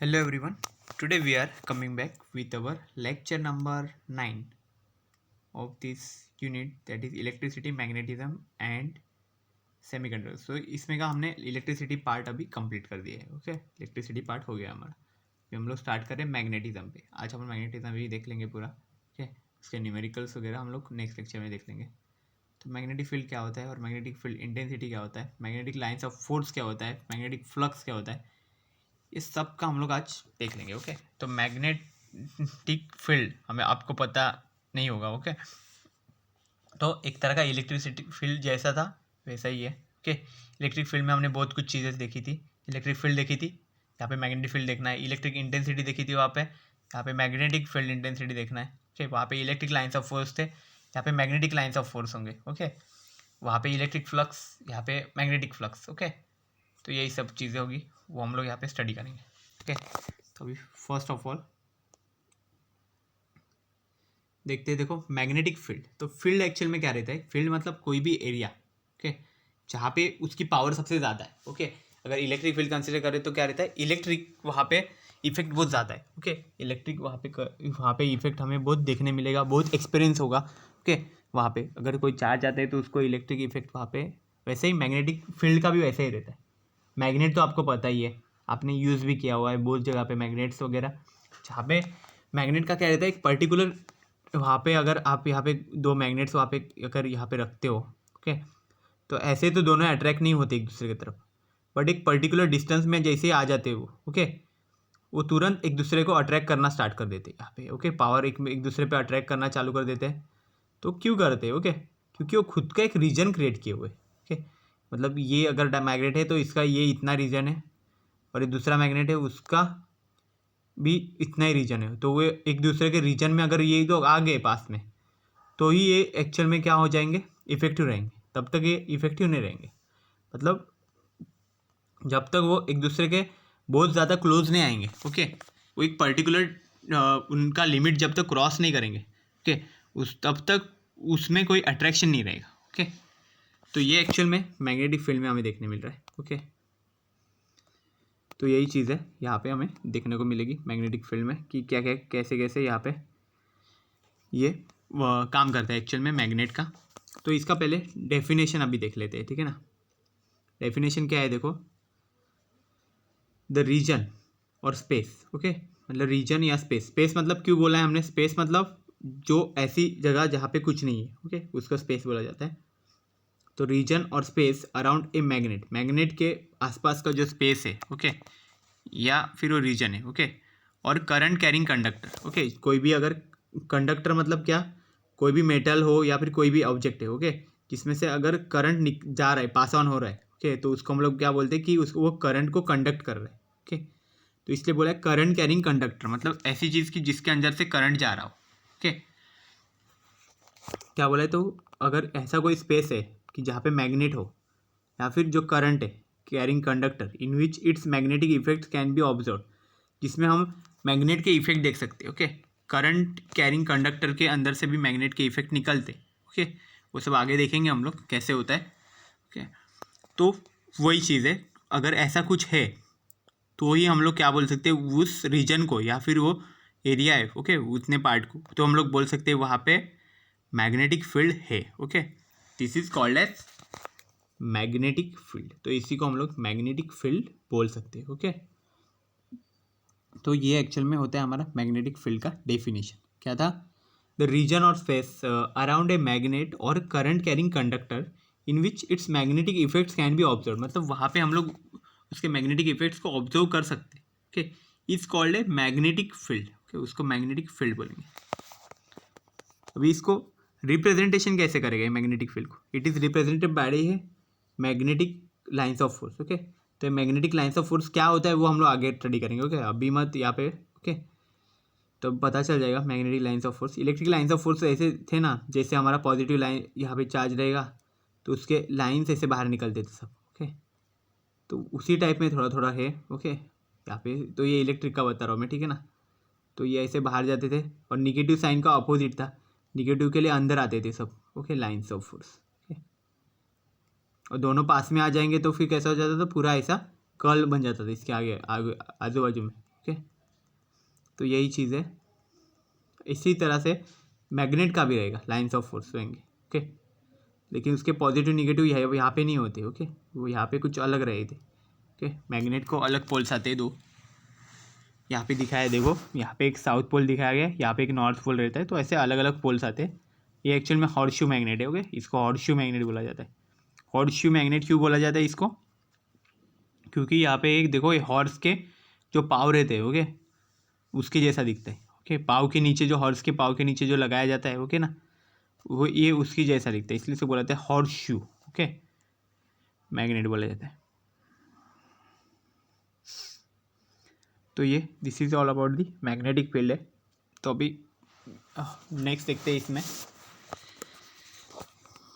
Hello everyone. Today we are coming back with our lecture number 9 of this unit, that is electricity, magnetism and semiconductor. So इसमें का हमने electricity part अभी complete कर दिया है. Okay, electricity part हो गया हमारा. फिर हम लोग स्टार्ट करें मैग्नेटिज्म पे. आज हम मैग्नेटिज्म भी देख लेंगे पूरा. ओके, उसके न्यूमेरिकल्स वगैरह हम लोग नेक्स्ट लेक्चर में देख लेंगे. तो मैग्नेटिक फील्ड क्या होता है और मैग्नेटिक फील्ड इंटेंसिटी क्या होता है, मैग्नेटिक लाइन्स ऑफ फोर्स क्या होता है, मैग्नेटिक फ्लक्स क्या होता है, इस सब का हम लोग आज देख लेंगे. ओके, तो मैग्नेटिक फील्ड हमें आपको पता नहीं होगा. ओके, तो एक तरह का इलेक्ट्रिसिटी फील्ड जैसा था वैसा ही है. ओके, इलेक्ट्रिक फील्ड में हमने बहुत कुछ चीज़ें देखी थी. इलेक्ट्रिक फील्ड देखी थी, यहाँ पे मैग्नेटिक फील्ड देखना है. इलेक्ट्रिक इंटेंसिटी देखी थी वहाँ पे, यहाँ पे मैग्नेटिक फील्ड इंटेंसिटी देखना है. ओके, वहाँ पे इलेक्ट्रिक लाइन्स ऑफ फोर्स थे, यहाँ पे मैग्नेटिक लाइन्स ऑफ फोर्स होंगे. ओके, वहाँ पे इलेक्ट्रिक फ्लक्स, यहाँ पे मैग्नेटिक फ्लक्स. ओके, तो यही सब चीज़ें होगी, वो हम लोग यहाँ पे स्टडी करेंगे. ओके, तो अभी फर्स्ट ऑफ ऑल देखते हैं. देखो, मैग्नेटिक फील्ड, तो फील्ड एक्चुअल में क्या रहता है. फील्ड मतलब कोई भी एरिया, ओके, जहाँ पे उसकी पावर सबसे ज़्यादा है. ओके, अगर इलेक्ट्रिक फील्ड कंसिडर करें तो क्या रहता है, इलेक्ट्रिक वहाँ पे इफेक्ट बहुत ज़्यादा है. ओके, इलेक्ट्रिक वहाँ पे इफेक्ट हमें बहुत देखने मिलेगा, बहुत एक्सपीरियंस होगा. ओके, वहाँ पे अगर कोई चार्ज आता है तो उसको इलेक्ट्रिक इफेक्ट वहाँ पे, वैसे ही मैग्नेटिक फील्ड का भी वैसे ही रहता है. मैग्नेट तो आपको पता ही है, आपने यूज़ भी किया हुआ है बहुत जगह पे मैग्नेट्स वगैरह, जहाँ पे मैग्नेट का क्या रहता है, एक पर्टिकुलर वहाँ पे अगर आप यहाँ पे दो मैग्नेट्स वहाँ पे अगर यहाँ पे रखते हो. ओके, तो ऐसे तो दोनों अट्रैक्ट नहीं होते एक दूसरे की तरफ, बट एक पर्टिकुलर डिस्टेंस में जैसे ही आ जाते हो, ओके, वो तुरंत एक दूसरे को अट्रैक्ट करना स्टार्ट कर देते हैं यहाँ पे. ओके, पावर एक दूसरे पे अट्रैक्ट करना चालू कर देते हैं. तो क्यों करते हैं? ओके, क्योंकि वो खुद का एक रीजन क्रिएट किए हुए. ओके, मतलब ये अगर मैग्नेट है तो इसका ये इतना रीजन है, और ये दूसरा मैग्नेट है उसका भी इतना ही रीजन है. तो वो एक दूसरे के रीजन में अगर ये तो आ गए पास में, तो ही ये एक्चुअल में क्या हो जाएंगे, इफेक्टिव रहेंगे. तब तक ये इफेक्टिव नहीं रहेंगे, मतलब जब तक वो एक दूसरे के बहुत ज़्यादा क्लोज नहीं आएंगे. ओके, वो एक पर्टिकुलर उनका लिमिट जब तक क्रॉस नहीं करेंगे, ओके, उस तब तक उसमें कोई अट्रैक्शन नहीं रहेगा. ओके, तो ये एक्चुअल में मैग्नेटिक फील्ड में हमें देखने मिल रहा है. ओके, तो यही चीज़ है यहाँ पे हमें देखने को मिलेगी मैग्नेटिक फील्ड में, कि क्या क्या कैसे कैसे यहाँ पे ये काम करता है एक्चुअल में मैग्नेट का. तो इसका पहले डेफिनेशन अभी देख लेते हैं, ठीक है ना. डेफिनेशन क्या है, देखो, द रीजन और स्पेस. ओके, मतलब रीजन या स्पेस. स्पेस मतलब क्यों बोला है हमने, स्पेस मतलब जो ऐसी जगह जहाँ पे कुछ नहीं है, ओके, उसको स्पेस बोला जाता है. तो रीजन और space around a magnet, magnet के आसपास का जो स्पेस है, ओके, या फिर वो रीजन है. ओके, और करंट कैरिंग कंडक्टर. ओके, कोई भी अगर कंडक्टर मतलब क्या, कोई भी मेटल हो या फिर कोई भी ऑब्जेक्ट है, ओके, जिसमें से अगर करंट जा रहा है, पास ऑन हो रहा है, ओके, तो उसको हम लोग क्या बोलते हैं कि उसको वो करंट को कंडक्ट कर रहा है. ओके, तो इसलिए बोला है करंट कैरिंग कंडक्टर, मतलब ऐसी चीज़ की जिसके अंदर से करंट जा रहा हो. ओके, क्या बोला है, तो अगर ऐसा कोई स्पेस है कि जहाँ पे मैग्नेट हो या फिर जो करंट है carrying conductor, in which it's magnetic effects can be observe, जिसमें हम मैग्नेट के इफेक्ट देख सकते हैं. ओके, करंट कैरिंग कंडक्टर के अंदर से भी मैग्नेट के इफेक्ट निकलते. ओके, वो सब आगे देखेंगे हम लोग कैसे होता है. ओके, तो वही चीज़ है, अगर ऐसा कुछ है तो ही हम लोग क्या बोल सकते हैं, उस रीजन को या फिर वो एरिया है, ओके, उतने पार्ट को, तो हम लोग बोल सकते हैं वहाँ पे मैग्नेटिक फील्ड है. Okay, this is called as magnetic field. तो इसी को हम लोग मैग्नेटिक फील्ड बोल सकते हैं. ओके, तो ये एक्चुअल में होता है हमारा मैग्नेटिक फील्ड का डेफिनेशन. क्या था, द रीजन और स्पेस अराउंड ए मैग्नेट और current carrying conductor in which it's magnetic effects can be observe, मतलब वहाँ पे हम लोग उसके मैग्नेटिक इफेक्ट्स को ऑब्जर्व कर सकते हैं. Okay, is called a magnetic field. Okay, उसको मैग्नेटिक फील्ड बोलेंगे. अभी इसको रिप्रेजेंटेशन कैसे करेगा मैग्नेटिक फील्ड को, इट इज़ रिप्रेजेंटेड बाय है magnetic lines of force. Okay, तो मैग्नेटिक लाइन्स ऑफ फोर्स क्या होता है वो हम लोग आगे स्टडी करेंगे. ओके, अभी मत यहाँ पे. ओके, तो पता चल जाएगा magnetic lines of force. Electric lines of force ऐसे थे ना, जैसे हमारा पॉजिटिव लाइन यहाँ पे चार्ज रहेगा तो उसके लाइन्स ऐसे बाहर निकलते थे सब. ओके, तो उसी टाइप में थोड़ा थोड़ा है. ओके, यहाँ पे तो ये इलेक्ट्रिक का बता रहा हूँ मैं, ठीक है ना. तो ये ऐसे बाहर जाते थे, और निगेटिव साइन का अपोजिट था, निगेटिव के लिए अंदर आते थे सब. Okay, lines of force. और दोनों पास में आ जाएंगे तो फिर कैसा हो जाता था, पूरा ऐसा कर्ल बन जाता था इसके आगे आगे आजू बाजू में. ओके, तो यही चीज़ है। इसी तरह से मैग्नेट का भी रहेगा, लाइन्स ऑफ फोर्स रहेंगे। ओके, लेकिन उसके पॉजिटिव निगेटिव यहाँ पे नहीं होते। ओके, वो यहाँ पे कुछ अलग रहे थे। ओके, मैग्नेट को अलग पोल्स आते हैं दो, यहाँ पे दिखाया है देखो, यहाँ पे एक साउथ पोल दिखाया गया है, यहाँ पे एक नॉर्थ पोल रहता है, तो ऐसे अलग अलग पोल्स आते हैं। ये एक्चुअल में हॉर्सशू मैग्नेट है। ओके, इसको हॉर्सशू मैग्नेट बोला जाता है। हॉर्सशू मैग्नेट क्यों बोला जाता है इसको? क्योंकि यहाँ पे एक देखो, ये हॉर्स के जो पाँव रहते हैं, ओके, उसके जैसा दिखता है। ओके, पाँव के नीचे जो हॉर्स के पाँव के नीचे जो लगाया जाता है, ओके ना, वो ये उसकी जैसा दिखता है, इसलिए से बोला जाता है हॉर्सशू। ओके, मैग्नेट बोला जाता है। तो ये this is all about the magnetic field है। तो अभी नेक्स्ट देखते हैं इसमें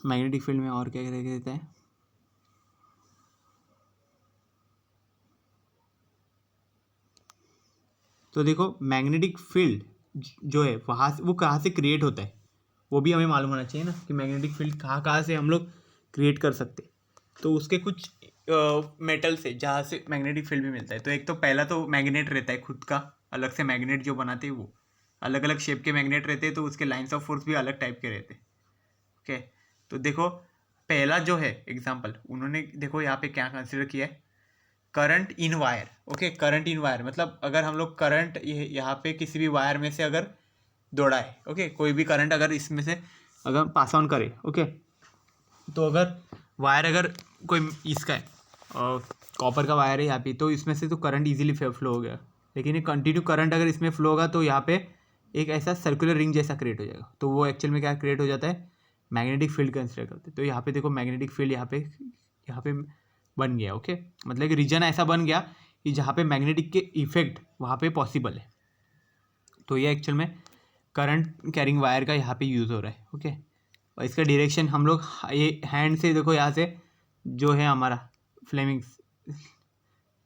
मैग्नेटिक फील्ड में और क्या क्या देता है। तो देखो, मैग्नेटिक फील्ड जो है वहाँ से वो कहाँ से क्रिएट होता है, वो भी हमें मालूम होना चाहिए ना, कि मैग्नेटिक फील्ड कहाँ कहाँ से हम लोग क्रिएट कर सकते। तो उसके कुछ मेटल से जहाँ से मैग्नेटिक फील्ड भी मिलता है। तो एक तो पहला तो मैग्नेट रहता है खुद का, अलग से मैग्नेट जो बनाते हैं वो अलग अलग शेप के मैग्नेट रहते हैं, तो उसके लाइन्स ऑफ फोर्स भी अलग टाइप के रहते हैं। ओके, तो देखो पहला जो है एग्जाम्पल, उन्होंने देखो यहाँ पे क्या कंसिडर किया है, current in wire. Okay, current in wire मतलब अगर हम लोग करंट यहाँ पे किसी भी वायर में से अगर दौड़ा है, ओके, कोई भी करंट अगर इसमें से अगर पास ऑन करे, ओके, तो अगर वायर अगर कोई इसका है कॉपर का वायर है यहाँ पे, तो इसमें से तो करंट इजीली फ्लो हो गया। लेकिन ये कंटिन्यू करंट अगर इसमें फ्लो होगा तो यहाँ पे एक ऐसा सर्कुलर रिंग जैसा क्रिएट हो जाएगा। तो वो एक्चुअल में क्या क्रिएट हो जाता है, मैग्नेटिक फील्ड कंसिडर करते हैं। तो यहाँ पे देखो मैग्नेटिक फील्ड यहाँ पे बन गया। ओके, मतलब एक रीजन ऐसा बन गया कि जहाँ पे मैग्नेटिक के इफेक्ट वहाँ पे पॉसिबल है। तो ये एक्चुअल में करंट कैरिंग वायर का यहाँ पे यूज़ हो रहा है। ओके, और इसका डायरेक्शन हम लोग ये हैंड से देखो, यहाँ से जो है हमारा फ्लेमिंग्स,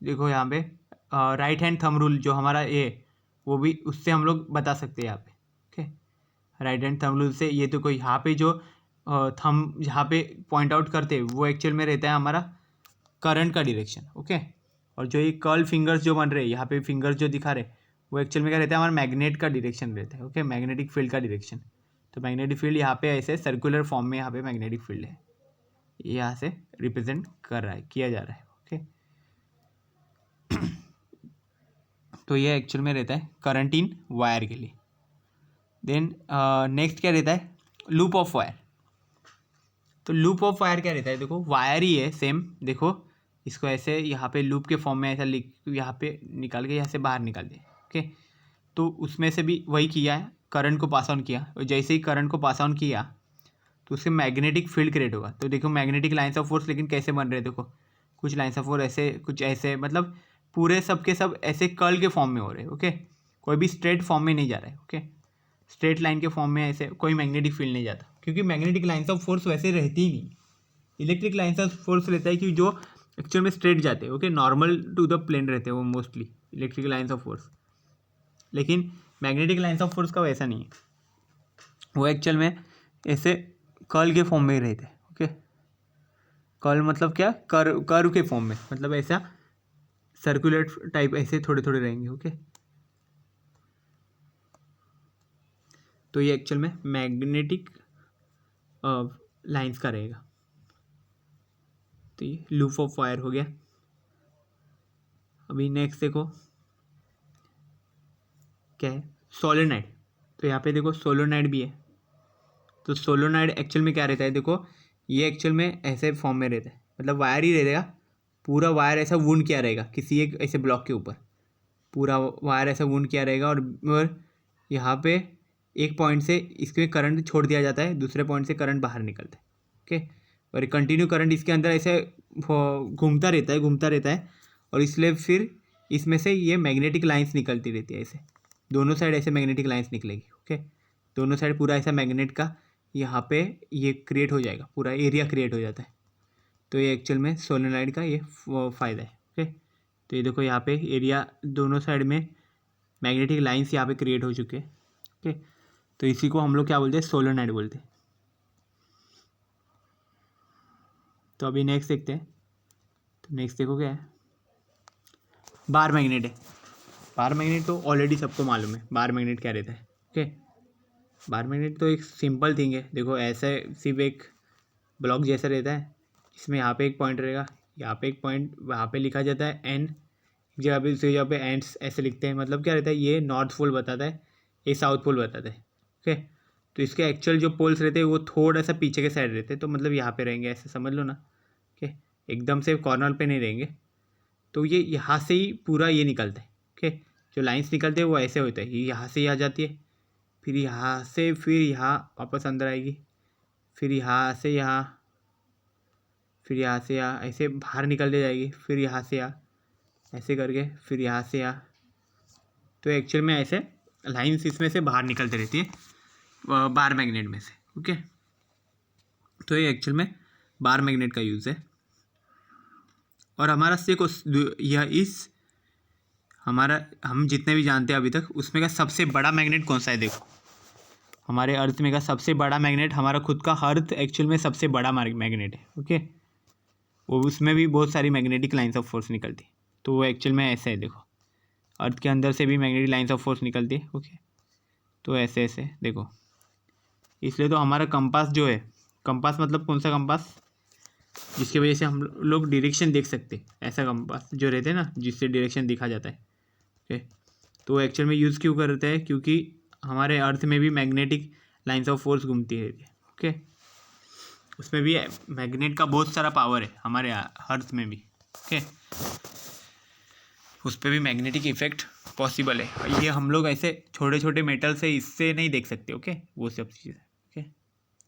देखो यहाँ पे राइट हैंड थंब रूल जो हमारा ये, वो भी उससे हम लोग बता सकते हैं यहाँ पे। Okay, right hand thumb rule से ये तो कोई यहाँ पे जो थंब जहाँ पे पॉइंट आउट करते हैं वो एक्चुअल में रहता है हमारा करंट का डायरेक्शन। ओके, और जो ये कर्ल फिंगर्स जो बन रहे हैं यहाँ पे, फिंगर्स जो दिखा रहे वो एक्चुअल में क्या रहता है, हमारा मैग्नेट का डायरेक्शन रहता है। ओके, मैग्नेटिक फील्ड का डायरेक्शन। तो मैग्नेटिक फील्ड यहाँ पे ऐसे सर्कुलर फॉर्म में यहाँ पे मैग्नेटिक फील्ड है, यहाँ से रिप्रेजेंट कर रहा है, किया जा रहा है। ओके, तो ये एक्चुअल में रहता है करंट इन वायर के लिए। देन नेक्स्ट क्या रहता है, लूप ऑफ वायर। तो लूप ऑफ वायर क्या रहता है, देखो वायर ही है सेम, देखो इसको ऐसे यहाँ पे लूप के फॉर्म में ऐसा लिख यहाँ पे निकाल के यहाँ से बाहर निकाल दिया। ओके, तो उसमें से भी वही किया है, करंट को पास ऑन किया, और जैसे ही करंट को पास ऑन किया तो उससे मैग्नेटिक फील्ड क्रिएट होगा। तो देखो मैग्नेटिक लाइन्स ऑफ फोर्स लेकिन कैसे बन रहे हैं, देखो कुछ लाइन्स ऑफ फोर्स ऐसे, कुछ ऐसे, मतलब पूरे सब के सब ऐसे कर्ल के फॉर्म में हो रहे हैं। ओके, कोई भी स्ट्रेट फॉर्म में नहीं जा रहा है। ओके, स्ट्रेट लाइन के फॉर्म में ऐसे कोई मैग्नेटिक फील्ड नहीं जाता, क्योंकि मैग्नेटिक लाइन्स ऑफ फोर्स वैसे रहती ही नहीं। इलेक्ट्रिक लाइन्स ऑफ फोर्स रहता है कि जो एक्चुअल में स्ट्रेट जाते हैं। Okay, normal to the plane रहते हैं वो mostly electric lines of force. लेकिन मैग्नेटिक लाइन्स ऑफ फोर्स का वैसा नहीं है, वो एक्चुअल में ऐसे कर्ल के फॉर्म में ही रहते हैं। ओके, कर्ल मतलब क्या, कर्व के फॉर्म में, मतलब ऐसा सर्कुलर टाइप ऐसे थोड़े थोड़े रहेंगे। ओके, तो ये एक्चुअल में मैग्नेटिक लाइंस का रहेगा। तो ये लूप ऑफ वायर हो गया। अभी नेक्स्ट देखो क्या है, सोलेनोइड। तो यहाँ पे देखो सोलेनोइड भी है। तो सोलेनोइड एक्चुअल में क्या रहता है, देखो ये एक्चुअल में ऐसे फॉर्म में रहता है, मतलब वायर ही रहेगा, पूरा वायर ऐसा वुंड किया रहेगा किसी एक ऐसे ब्लॉक के ऊपर, पूरा वायर ऐसा वुंड किया रहेगा, और यहाँ पे एक पॉइंट से इसके करंट छोड़ दिया जाता है, दूसरे पॉइंट से करंट बाहर निकलता है। ओके, और कंटिन्यू करंट इसके अंदर ऐसे घूमता रहता है, और इसलिए फिर इसमें से ये मैग्नेटिक लाइंस निकलती रहती है, ऐसे दोनों साइड ऐसे मैग्नेटिक लाइंस निकलेगी। ओके, दोनों साइड पूरा ऐसा मैग्नेट का यहाँ पे ये क्रिएट हो जाएगा, पूरा एरिया क्रिएट हो जाता है। तो ये एक्चुअल में सोलेनोइड का ये फ़ायदा है। ओके, तो ये देखो यहाँ पे एरिया दोनों साइड में मैग्नेटिक लाइंस यहाँ पे क्रिएट हो चुके हैं। ओके, तो इसी को हम लोग क्या बोलते हैं, सोलेनोइड बोलते हैं। तो अभी नेक्स्ट देखते हैं। तो नेक्स्ट देखो क्या है, बार मैग्नेट है। बार मैग्नेट तो ऑलरेडी सबको मालूम है बार मैग्नेट क्या रहता है। ओके, बार मैग्नेट तो एक सिंपल थिंग है। देखो ऐसे सिर्फ एक ब्लॉक जैसा रहता है, जिसमें यहाँ पे एक पॉइंट रहेगा, यहाँ पे एक पॉइंट, वहाँ पे लिखा जाता है एन, जगह पे दूसरी जगह पे एंड्स ऐसे लिखते हैं। मतलब क्या रहता है, ये नॉर्थ पोल बताता है, ये साउथ पोल बताता है। ओके, तो इसके एक्चुअल जो पोल्स रहते हैं वो थोड़ा सा पीछे के साइड रहते हैं, तो मतलब यहाँ पे रहेंगे, ऐसे समझ लो ना। ओके, एकदम से कॉर्नर पे नहीं रहेंगे। तो ये यहाँ से ही पूरा ये निकलता है। ओके, जो लाइंस निकलते हैं वो ऐसे होता है, ये यहाँ से ही आ जाती है, फिर यहाँ से, फिर यहाँ वापस अंदर आएगी, फिर यहाँ से यहाँ, फिर यहाँ से यहाँ, ऐसे बाहर निकलते जाएगी, फिर यहाँ से यहाँ, ऐसे करके फिर यहाँ से यहाँ। तो एक्चुअल में ऐसे लाइंस इसमें से बाहर निकलते रहती है बार मैग्नेट में से। ओके, तो ये एक्चुअल में बार मैग्नेट का यूज़ है। और हमारा से को यह इस हमारा हम जितने भी जानते हैं अभी तक, उसमें का सबसे बड़ा मैग्नेट कौन सा है? देखो, हमारे अर्थ में का सबसे बड़ा मैग्नेट, हमारा खुद का अर्थ एक्चुअल में सबसे बड़ा मैग्नेट है। ओके, वो उसमें भी बहुत सारी मैग्नेटिक लाइंस ऑफ फोर्स निकलती है। तो वो एक्चुअल में ऐसे है, देखो अर्थ के अंदर से भी मैग्नेटिक लाइंस ऑफ फोर्स निकलती है। ओके, तो ऐसे ऐसे देखो, इसलिए तो हमारा कंपास जो है, कंपास मतलब कौन सा कंपास, जिसकी वजह से हम लोग डायरेक्शन देख सकते हैं, ऐसा कंपास जो रहते हैं ना, जिससे डायरेक्शन दिखा जाता है। ओके, तो एक्चुअल में यूज़ क्यों करते हैं? क्योंकि हमारे अर्थ में भी मैग्नेटिक लाइंस ऑफ फोर्स घूमती है। ओके, उसमें भी मैग्नेट का बहुत सारा पावर है हमारे अर्थ में भी। ओके, उस पर भी मैग्नेटिक इफेक्ट पॉसिबल है। ये हम लोग ऐसे छोटे छोटे मेटल से इससे नहीं देख सकते। ओके, वो सब चीज़ें ओके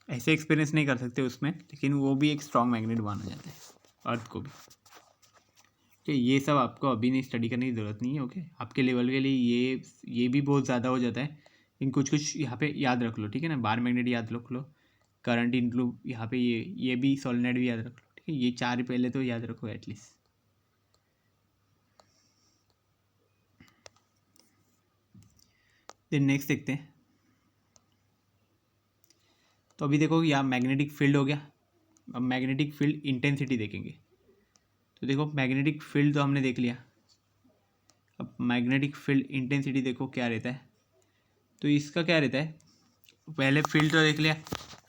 ऐसे एक्सपीरियंस नहीं कर सकते उसमें, लेकिन वो भी एक स्ट्रॉन्ग मैग्नेट माना जाता है अर्थ को भी। ओके, ये सब आपको अभी नहीं स्टडी करने की ज़रूरत नहीं है। ओके, आपके लेवल के लिए ये भी बहुत ज़्यादा हो जाता है। इन कुछ कुछ यहाँ पे याद रख लो, ठीक है ना। बार मैग्नेट याद रख लो, करंट इंक्लूड यहाँ पे, ये भी सोलेनोइड भी याद रख लो, ठीक है। ये चार पहले तो याद रखो एटलीस्ट। देन नेक्स्ट देखते हैं। तो अभी देखो यहाँ मैग्नेटिक फील्ड हो गया, अब मैग्नेटिक फील्ड इंटेंसिटी देखेंगे। तो देखो मैग्नेटिक फील्ड तो हमने देख लिया, अब मैग्नेटिक फील्ड इंटेंसिटी देखो क्या रहता है। तो इसका क्या रहता है, पहले फील्ड तो देख लिया,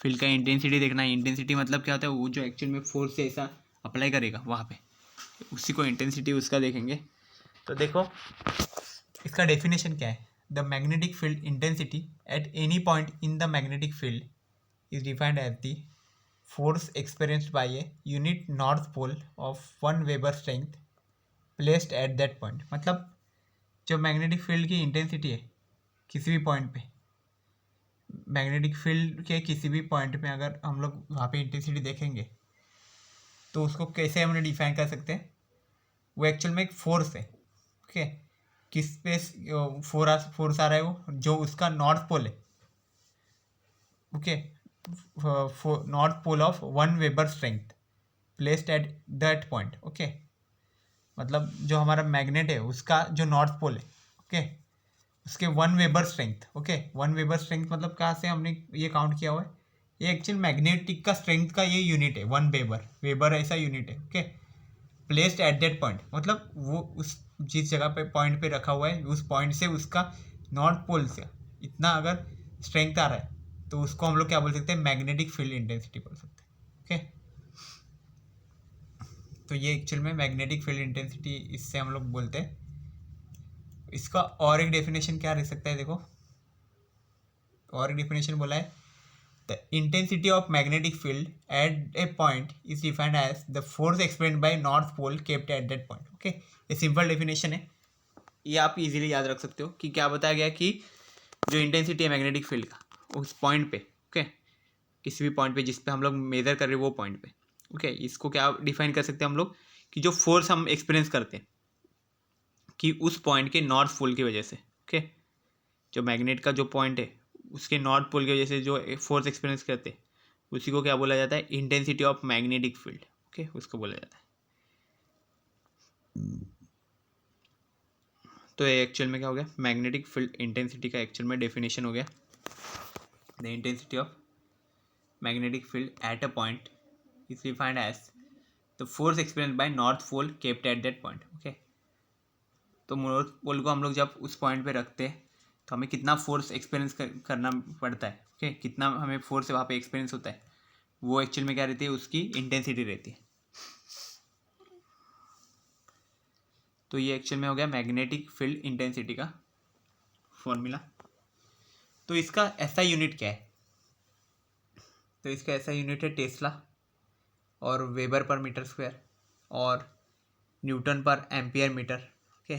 फील्ड का इंटेंसिटी देखना है। इंटेंसिटी मतलब क्या होता है, वो जो एक्चुअल में फोर्स से ऐसा अप्लाई करेगा वहाँ पे, उसी को इंटेंसिटी उसका देखेंगे। तो देखो इसका डेफिनेशन क्या है, the magnetic field intensity at any point in the magnetic field is defined as the force experienced by a unit north pole of 1 Weber strength placed at that point। मतलब जो magnetic field की intensity है किसी भी point पे, magnetic field के किसी भी पॉइंट पे अगर हम लोग वहाँ पे इंटेंसिटी देखेंगे, तो उसको कैसे हमने डिफाइन कर सकते हैं, वो एक्चुअल में एक फोर्स है। ओके, किस पे फोर्स आ रहा है, वो जो उसका नॉर्थ पोल है। Okay, north pole of 1 weber strength placed at that point. Okay, मतलब जो हमारा मैग्नेट है उसका जो नॉर्थ पोल है, ओके, उसके 1 weber strength. Okay, 1 weber strength मतलब कहाँ से हमने ये काउंट किया हुआ है, ये एक्चुअल मैग्नेटिक का स्ट्रेंथ का ये यूनिट है, 1 वेबर, वेबर ऐसा यूनिट है। Okay, placed at that point मतलब वो उस जिस जगह पे पॉइंट पे रखा हुआ है, उस पॉइंट से उसका नॉर्थ पोल से इतना अगर स्ट्रेंथ आ रहा है, तो उसको हम लोग क्या बोल सकते हैं, मैग्नेटिक फील्ड इंटेंसिटी बोल सकते हैं। ओके, तो ये एक्चुअल में मैग्नेटिक फील्ड इंटेंसिटी इससे हम लोग बोलते हैं। इसका और एक डेफिनेशन क्या रह सकता है, देखो और एक डेफिनेशन बोला है, the intensity of magnetic field at a point is defined as the force experienced by north pole kept at that point. Okay, ये सिंपल डेफिनेशन है, ये आप इजीली याद रख सकते हो कि क्या बताया गया कि जो इंटेंसिटी है मैग्नेटिक फील्ड का उस पॉइंट पे, ओके, किसी भी पॉइंट पे जिस पे हम लोग मेजर कर रहे हैं वो पॉइंट पे। ओके, इसको क्या डिफाइन कर सकते हैं हम लोग कि जो फोर्स हम एक्सपीरियंस करते हैं कि उस पॉइंट के नॉर्थ पोल की वजह से, ओके, जो मैग्नेट का जो पॉइंट है उसके नॉर्थ पोल की वजह से जो फोर्स एक्सपीरियंस करते हैं उसी को क्या बोला जाता है, intensity of magnetic field. Okay, उसको बोला जाता है। तो ये एक्चुअल में क्या हो गया, मैग्नेटिक फील्ड इंटेंसिटी का एक्चुअल में डेफिनेशन हो गया, the intensity of magnetic field at a point is defined as the force experienced by north pole kept at that point। okay, तो नॉर्थ पोल को हम लोग जब उस पॉइंट पे रखते हैं तो हमें कितना फोर्स एक्सपीरियंस करना पड़ता है, ओके, कितना हमें फोर्स वहाँ पे एक्सपीरियंस होता है, वो एक्चुअल में क्या रहती है, उसकी इंटेंसिटी रहती है। तो ये एक्चुअल में हो गया मैग्नेटिक फील्ड इंटेंसिटी का फॉर्मूला। तो इसका ऐसा यूनिट क्या है, तो इसका ऐसा यूनिट है टेस्ला और वेबर पर मीटर स्क्वायर और Newton per ampere metre, okay,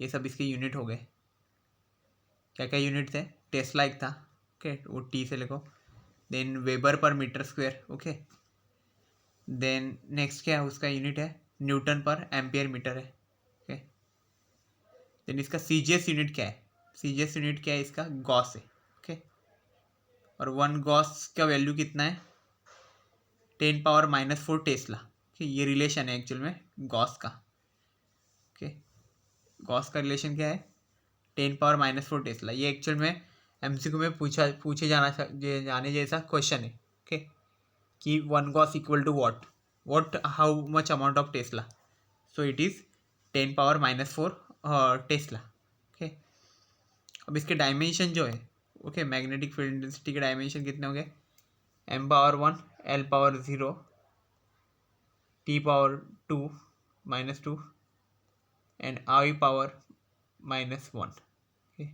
ये सब इसके यूनिट हो गए। क्या क्या यूनिट थे, टेस्ला एक था, ओके, वो टी से लिखो, then weber per metre square, okay, then next क्या है उसका यूनिट है न्यूटन पर एम्पियर मीटर है, ओके, देन इसका सीजीएस यूनिट क्या है, सीजीएस यूनिट क्या है इसका, गॉस है, ओके, और 1 गॉस का वैल्यू कितना है, 10⁻⁻4 टेस्ला, ओके, ये रिलेशन है एक्चुअल में गॉस का, ओके, गॉस का रिलेशन क्या है 10⁻⁻4 टेस्ला। ये एक्चुअल में एमसीक्यू में पूछे जाने जैसा क्वेश्चन है, ओके, कि 1 gauss equal to what how much amount of tesla, so it is 10⁻⁻4 tesla, okay. अब इसके डायमेंशन जो है, ओके, मैग्नेटिक फील्ड इंटेंसिटी के डायमेंशन कितने हो गए, m⁻1 l⁻0 t⁻2 -2 and i⁻−1, okay.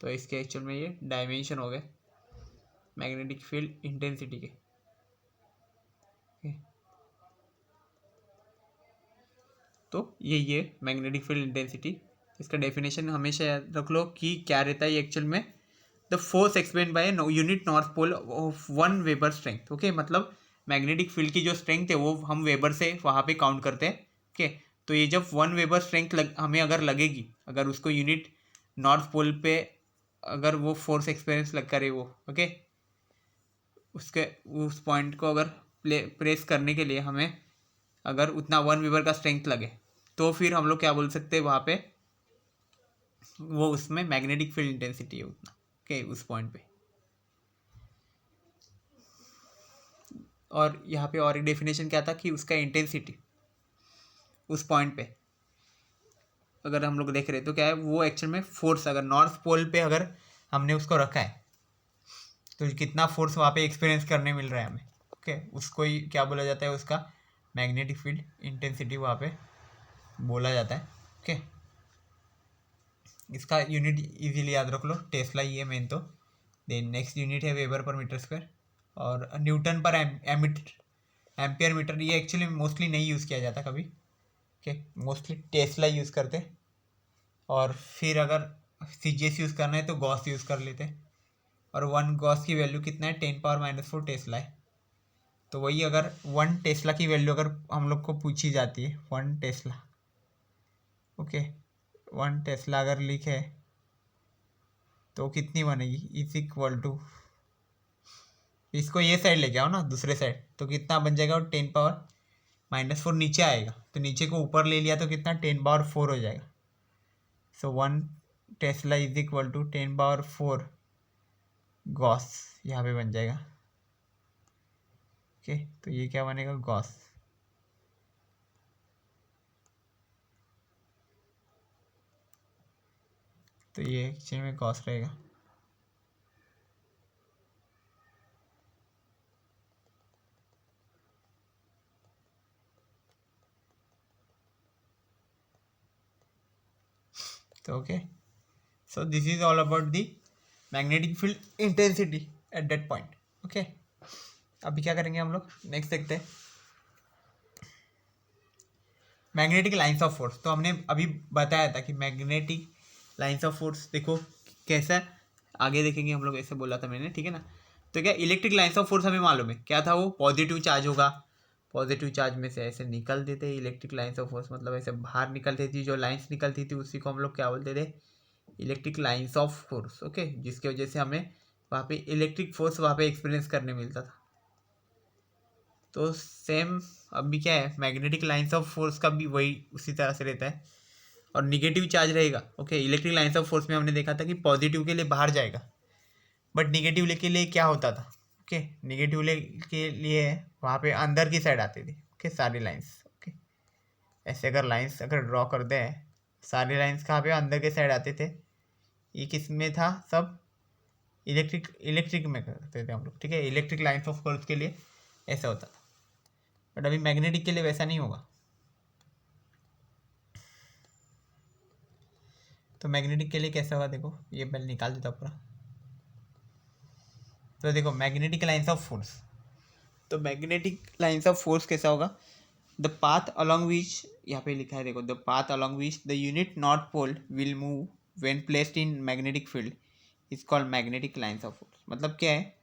तो इसके एक्चुअल में ये डायमेंशन हो गए मैग्नेटिक फील्ड इंटेंसिटी के, ओके। तो ये मैग्नेटिक फील्ड इंटेंसिटी, इसका डेफिनेशन हमेशा याद रख लो कि क्या रहता है एक्चुअल में, the force explain by unit north pole of 1 weber strength, okay, मतलब मैग्नेटिक फील्ड की जो स्ट्रेंथ है वो हम वेबर से वहाँ पे काउंट करते हैं, ओके। तो ये जब 1 वेबर स्ट्रेंथ हमें अगर लगेगी, अगर उसको यूनिट नॉर्थ पोल पे अगर वो फोर्स एक्सपीरियंस लग करे वो, ओके, उसके उस पॉइंट को अगर प्रेस करने के लिए हमें अगर उतना 1 वेबर का स्ट्रेंथ लगे, तो फिर हम लोग क्या बोल सकते हैं वहाँ पे, वो उसमें मैग्नेटिक फील्ड इंटेंसिटी है उतना, ओके, उस पॉइंट पे। और यहाँ पे और एक डेफिनेशन क्या था कि उसका इंटेंसिटी उस पॉइंट पे अगर हम लोग देख रहे हैं तो क्या है, वो एक्चुअल में फोर्स अगर नॉर्थ पोल पे अगर हमने उसको रखा है तो कितना फोर्स वहाँ पे एक्सपीरियंस करने मिल रहा है हमें, ओके, उसको ही क्या बोला जाता है, उसका मैग्नेटिक फील्ड इंटेंसिटी वहाँ पे बोला जाता है, ओके। इसका यूनिट इजीली याद रख लो, टेस्ला ही है मेन तो, देन नेक्स्ट यूनिट है वेबर पर मीटर स्क्वायर और न्यूटन पर एम्पियर मीटर। ये एक्चुअली मोस्टली नहीं यूज़ किया जाता कभी, ओके, मोस्टली टेस्ला यूज़ करते, और फिर अगर सीजीएस यूज़ करना है तो गॉस यूज़ कर लेते, और 1 गॉस की वैल्यू कितना है 10⁻⁻4 टेस्ला है। तो वही अगर 1 टेस्ला की वैल्यू अगर हम लोग को पूछी जाती है 1 टेस्ला, ओके, 1 टेस्ला अगर लिखे तो कितनी बनेगी, इज इक्वल टू, इसको ये साइड लेके आओ ना दूसरे साइड, तो कितना बन जाएगा, 10⁻⁻4 नीचे आएगा, तो नीचे को ऊपर ले लिया तो कितना 10⁻4 हो जाएगा। So 1 tesla is equal to 10⁻4 gauss यहाँ पे बन जाएगा, ओके। तो ये क्या बनेगा, गॉस, तो ये एक्चुअली में गॉस रहेगा। तो okay, so this is all about the magnetic field intensity at that point, okay. अभी क्या करेंगे हम लोग, नेक्स्ट देखते हैं मैग्नेटिक लाइंस ऑफ फोर्स। तो हमने अभी बताया था कि मैग्नेटिक लाइंस ऑफ फोर्स देखो कैसा, आगे देखेंगे हम लोग, ऐसे बोला था मैंने, ठीक है ना। तो क्या इलेक्ट्रिक लाइंस ऑफ फोर्स हमें मालूम है क्या था, वो पॉजिटिव चार्ज होगा, पॉजिटिव चार्ज में से ऐसे निकलते थे इलेक्ट्रिक लाइंस ऑफ फोर्स, मतलब ऐसे बाहर निकलती थी, जो लाइंस निकलती थी उसी को हम लोग क्या बोलते थे, electric lines of force, okay, जिसकी वजह से हमें वहाँ पे इलेक्ट्रिक फोर्स वहाँ पे एक्सपीरियंस करने मिलता था। तो सेम अभी क्या है, मैग्नेटिक लाइंस ऑफ फोर्स का भी वही उसी तरह से रहता है, और निगेटिव चार्ज रहेगा, okay. Electric lines of force में हमने देखा था कि पॉजिटिव के लिए बाहर जाएगा, बट निगेटिव के लिए क्या होता था, ओके, निगेटिव के लिए वहाँ पे अंदर की साइड आती थी, ओके, सारी लाइंस, ओके। ऐसे अगर लाइंस अगर ड्रॉ कर दें सारे लाइंस कहाँ पे अंदर के साइड आते थे, ये किस में था, सब इलेक्ट्रिक में करते थे हम लोग, ठीक है। इलेक्ट्रिक लाइंस ऑफ फोर्स के लिए ऐसा होता था, बट अभी मैग्नेटिक के लिए वैसा नहीं होगा। तो मैग्नेटिक के लिए कैसा होगा, देखो ये पहले निकाल देता पूरा। तो देखो मैग्नेटिक लाइंस ऑफ फोर्स, तो मैग्नेटिक लाइंस ऑफ फोर्स कैसा होगा, द पाथ अलॉन्ग विच, यहाँ पे लिखा है देखो, the path along which the unit north pole will move when placed in magnetic field is called magnetic lines of force. मतलब क्या है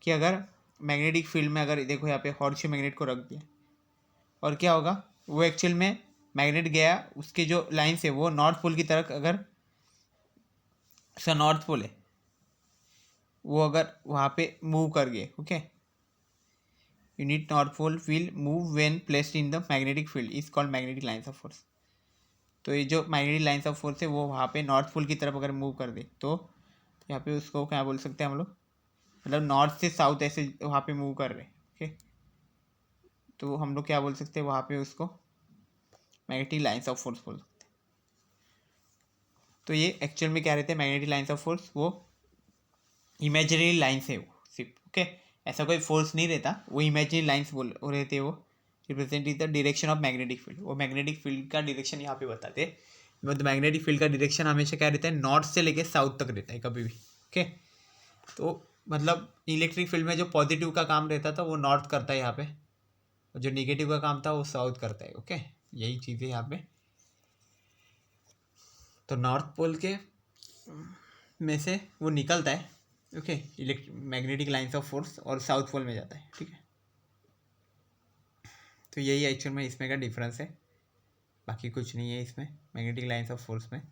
कि अगर मैग्नेटिक फील्ड में अगर देखो यहाँ पे हॉर्स मैग्नेट को रख दिया, और क्या होगा, वो एक्चुअल में मैग्नेट गया, उसके जो लाइन्स है वो नॉर्थ पोल की तरफ, अगर नॉर्थ पोल है वो अगर वहाँ पे मूव कर गए, okay, unit north pole will move when placed in the magnetic field is called magnetic lines of force. तो ये जो मैग्नेटिक लाइंस ऑफ फोर्स है वो वहाँ पे नॉर्थ पोल की तरफ अगर मूव कर दे तो यहाँ पे उसको क्या बोल सकते हैं हम लोग, मतलब नॉर्थ से साउथ ऐसे वहाँ पे मूव कर रहे, ओके, तो हम लोग क्या बोल सकते हैं वहाँ पे उसको मैग्नेटिक लाइंस ऑफ फोर्स बोल सकते हैं। तो ये एक्चुअल में क्या रहते हैं मैग्नेटिक लाइंस ऑफ फोर्स, वो इमेजिनरी लाइन्स है वो सिर्फ, ओके, ऐसा कोई फोर्स नहीं रहता, वो इमेजिनरी लाइन्स बोल रहते हैं, वो represent the direction of magnetic field. वो मैग्नेटिक फील्ड का डायरेक्शन यहाँ पे बताते हैं, मतलब मैग्नेटिक फील्ड का डायरेक्शन हमेशा क्या रहता है, नॉर्थ से लेके साउथ तक रहता है कभी भी, ओके। तो मतलब इलेक्ट्रिक फील्ड में जो पॉजिटिव का काम रहता था वो नॉर्थ करता है यहाँ पे, और जो निगेटिव का काम था वो साउथ करता है, ओके, यही चीज़ है यहाँ पे। तो नॉर्थ पोल के में से वो निकलता है, okay, magnetic lines of force, और साउथ पोल में जाता है, ठीक है। तो यही एक्चुअल में इसमें का डिफरेंस है, बाकी कुछ नहीं है इसमें। मैग्नेटिक लाइंस ऑफ फोर्स में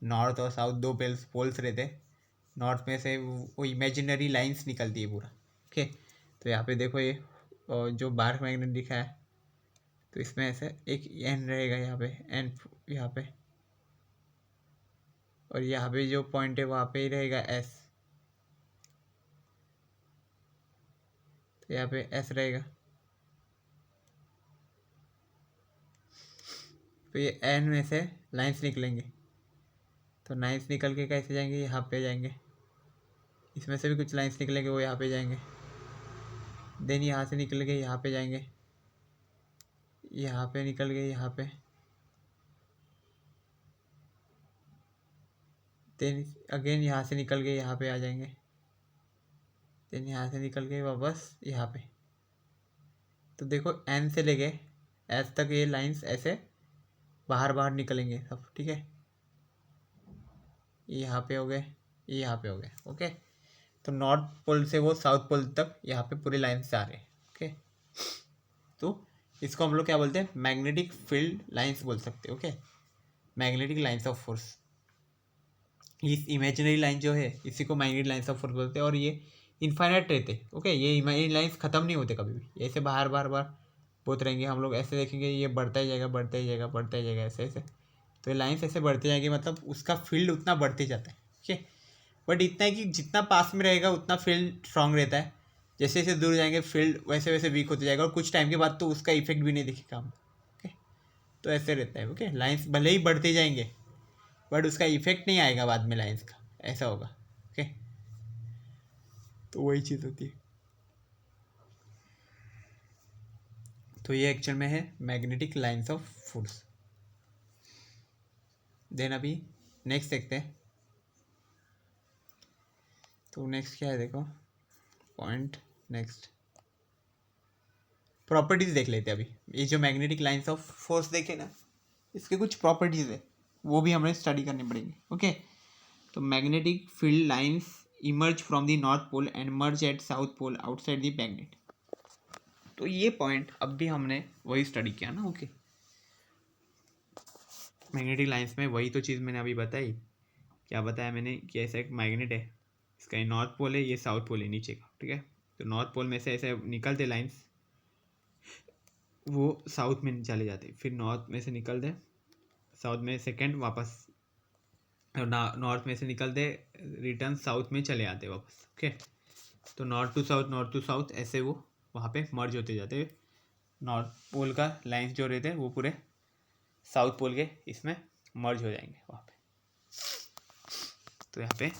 नॉर्थ और साउथ दो पोल्स रहते हैं, नॉर्थ में से वो इमेजिनरी लाइंस निकलती है पूरा, ओके। तो यहाँ पे देखो ये जो बाहर मैग्नेट दिखा है, तो इसमें ऐसे एक एन रहेगा यहाँ पे, एन यहाँ पे, और यहाँ पे जो पॉइंट है वहाँ पे ही रहेगा एस, तो यहाँ पे एस रहेगा। तो ये एन में से लाइंस निकलेंगे, तो लाइंस निकल के कैसे जाएंगे, यहाँ पे जाएंगे, इसमें से भी कुछ लाइंस निकलेंगे वो यहाँ पे जाएंगे, देन यहाँ से निकल के यहाँ पे जाएंगे, यहाँ पे निकल गए यहाँ पे, देन अगेन यहाँ से निकल के यहाँ पे आ जाएंगे, देन यहाँ से निकल के वापस यहाँ पे। तो देखो एन से लेके एस तक ये लाइंस ऐसे बाहर बाहर निकलेंगे सब, ठीक है, ये यहाँ पे हो गए, ये यहाँ पे हो गए, ओके। तो नॉर्थ पोल से वो साउथ पोल तक यहाँ पे पूरे लाइन्स जा रहे हैं, ओके। तो इसको हम लोग क्या बोलते हैं, मैग्नेटिक फील्ड लाइंस बोल सकते हैं, okay, magnetic lines of force. इस इमेजिनरी लाइन जो है इसी को मैग्नेटिक लाइंस ऑफ फोर्स बोलते हैं, और ये इनफाइनाइट रहते, ओके, ये इमेजिनरी लाइंस ख़त्म नहीं होते कभी भी, ऐसे बाहर बार बार बोलते रहेंगे, हम लोग ऐसे देखेंगे ये बढ़ता ही जाएगा, बढ़ता ही जाएगा, बढ़ता ही जाएगा, ऐसे ऐसे। तो ये लाइन्स ऐसे बढ़ती जाएगी, मतलब उसका फील्ड उतना बढ़ते जाता है, ठीक है। बट इतना है कि जितना पास में रहेगा उतना फील्ड स्ट्रांग रहता है, जैसे जैसे दूर जाएंगे फील्ड वैसे वैसे वीक होते जाएगा, और कुछ टाइम के बाद तो उसका इफेक्ट भी नहीं दिखेगा हम, ओके। तो ऐसे रहता है, ओके, लाइन्स भले ही बढ़ते जाएंगे बट उसका इफेक्ट नहीं आएगा बाद में लाइन्स का, ऐसा होगा, ओके। तो वही चीज़ होती है। तो ये एक्चुअल में है magnetic lines of force. Then अभी नेक्स्ट देखते हैं। तो नेक्स्ट क्या है, देखो पॉइंट, नेक्स्ट प्रॉपर्टीज़ देख लेते हैं अभी। ये जो मैग्नेटिक लाइंस ऑफ फोर्स देखे ना, इसके कुछ प्रॉपर्टीज़ है वो भी हमें स्टडी करनी पड़ेंगी, ओके। तो magnetic field lines emerge from the north pole and merge at south pole outside the magnet. तो ये पॉइंट अब भी हमने वही स्टडी किया ना, ओके। मैग्नेटिक लाइंस में वही तो चीज़ मैंने अभी बताई, क्या बताया मैंने कि ऐसा एक मैग्नेट है, इसका ये नॉर्थ पोल है, ये साउथ पोल है नीचे का, ठीक है। तो नॉर्थ पोल में से ऐसे निकलते लाइंस वो साउथ में चले जाते, फिर नॉर्थ में से निकलते साउथ में सेकेंड वापस, और नॉर्थ में से निकलते रिटर्न साउथ में चले आते वापस, ओके। तो नॉर्थ टू साउथ ऐसे वो वहाँ पे मर्ज होते जाते, नॉर्थ पोल का लाइंस जो रहते हैं वो पूरे साउथ पोल के इसमें मर्ज हो जाएंगे वहाँ पे। तो यहाँ पे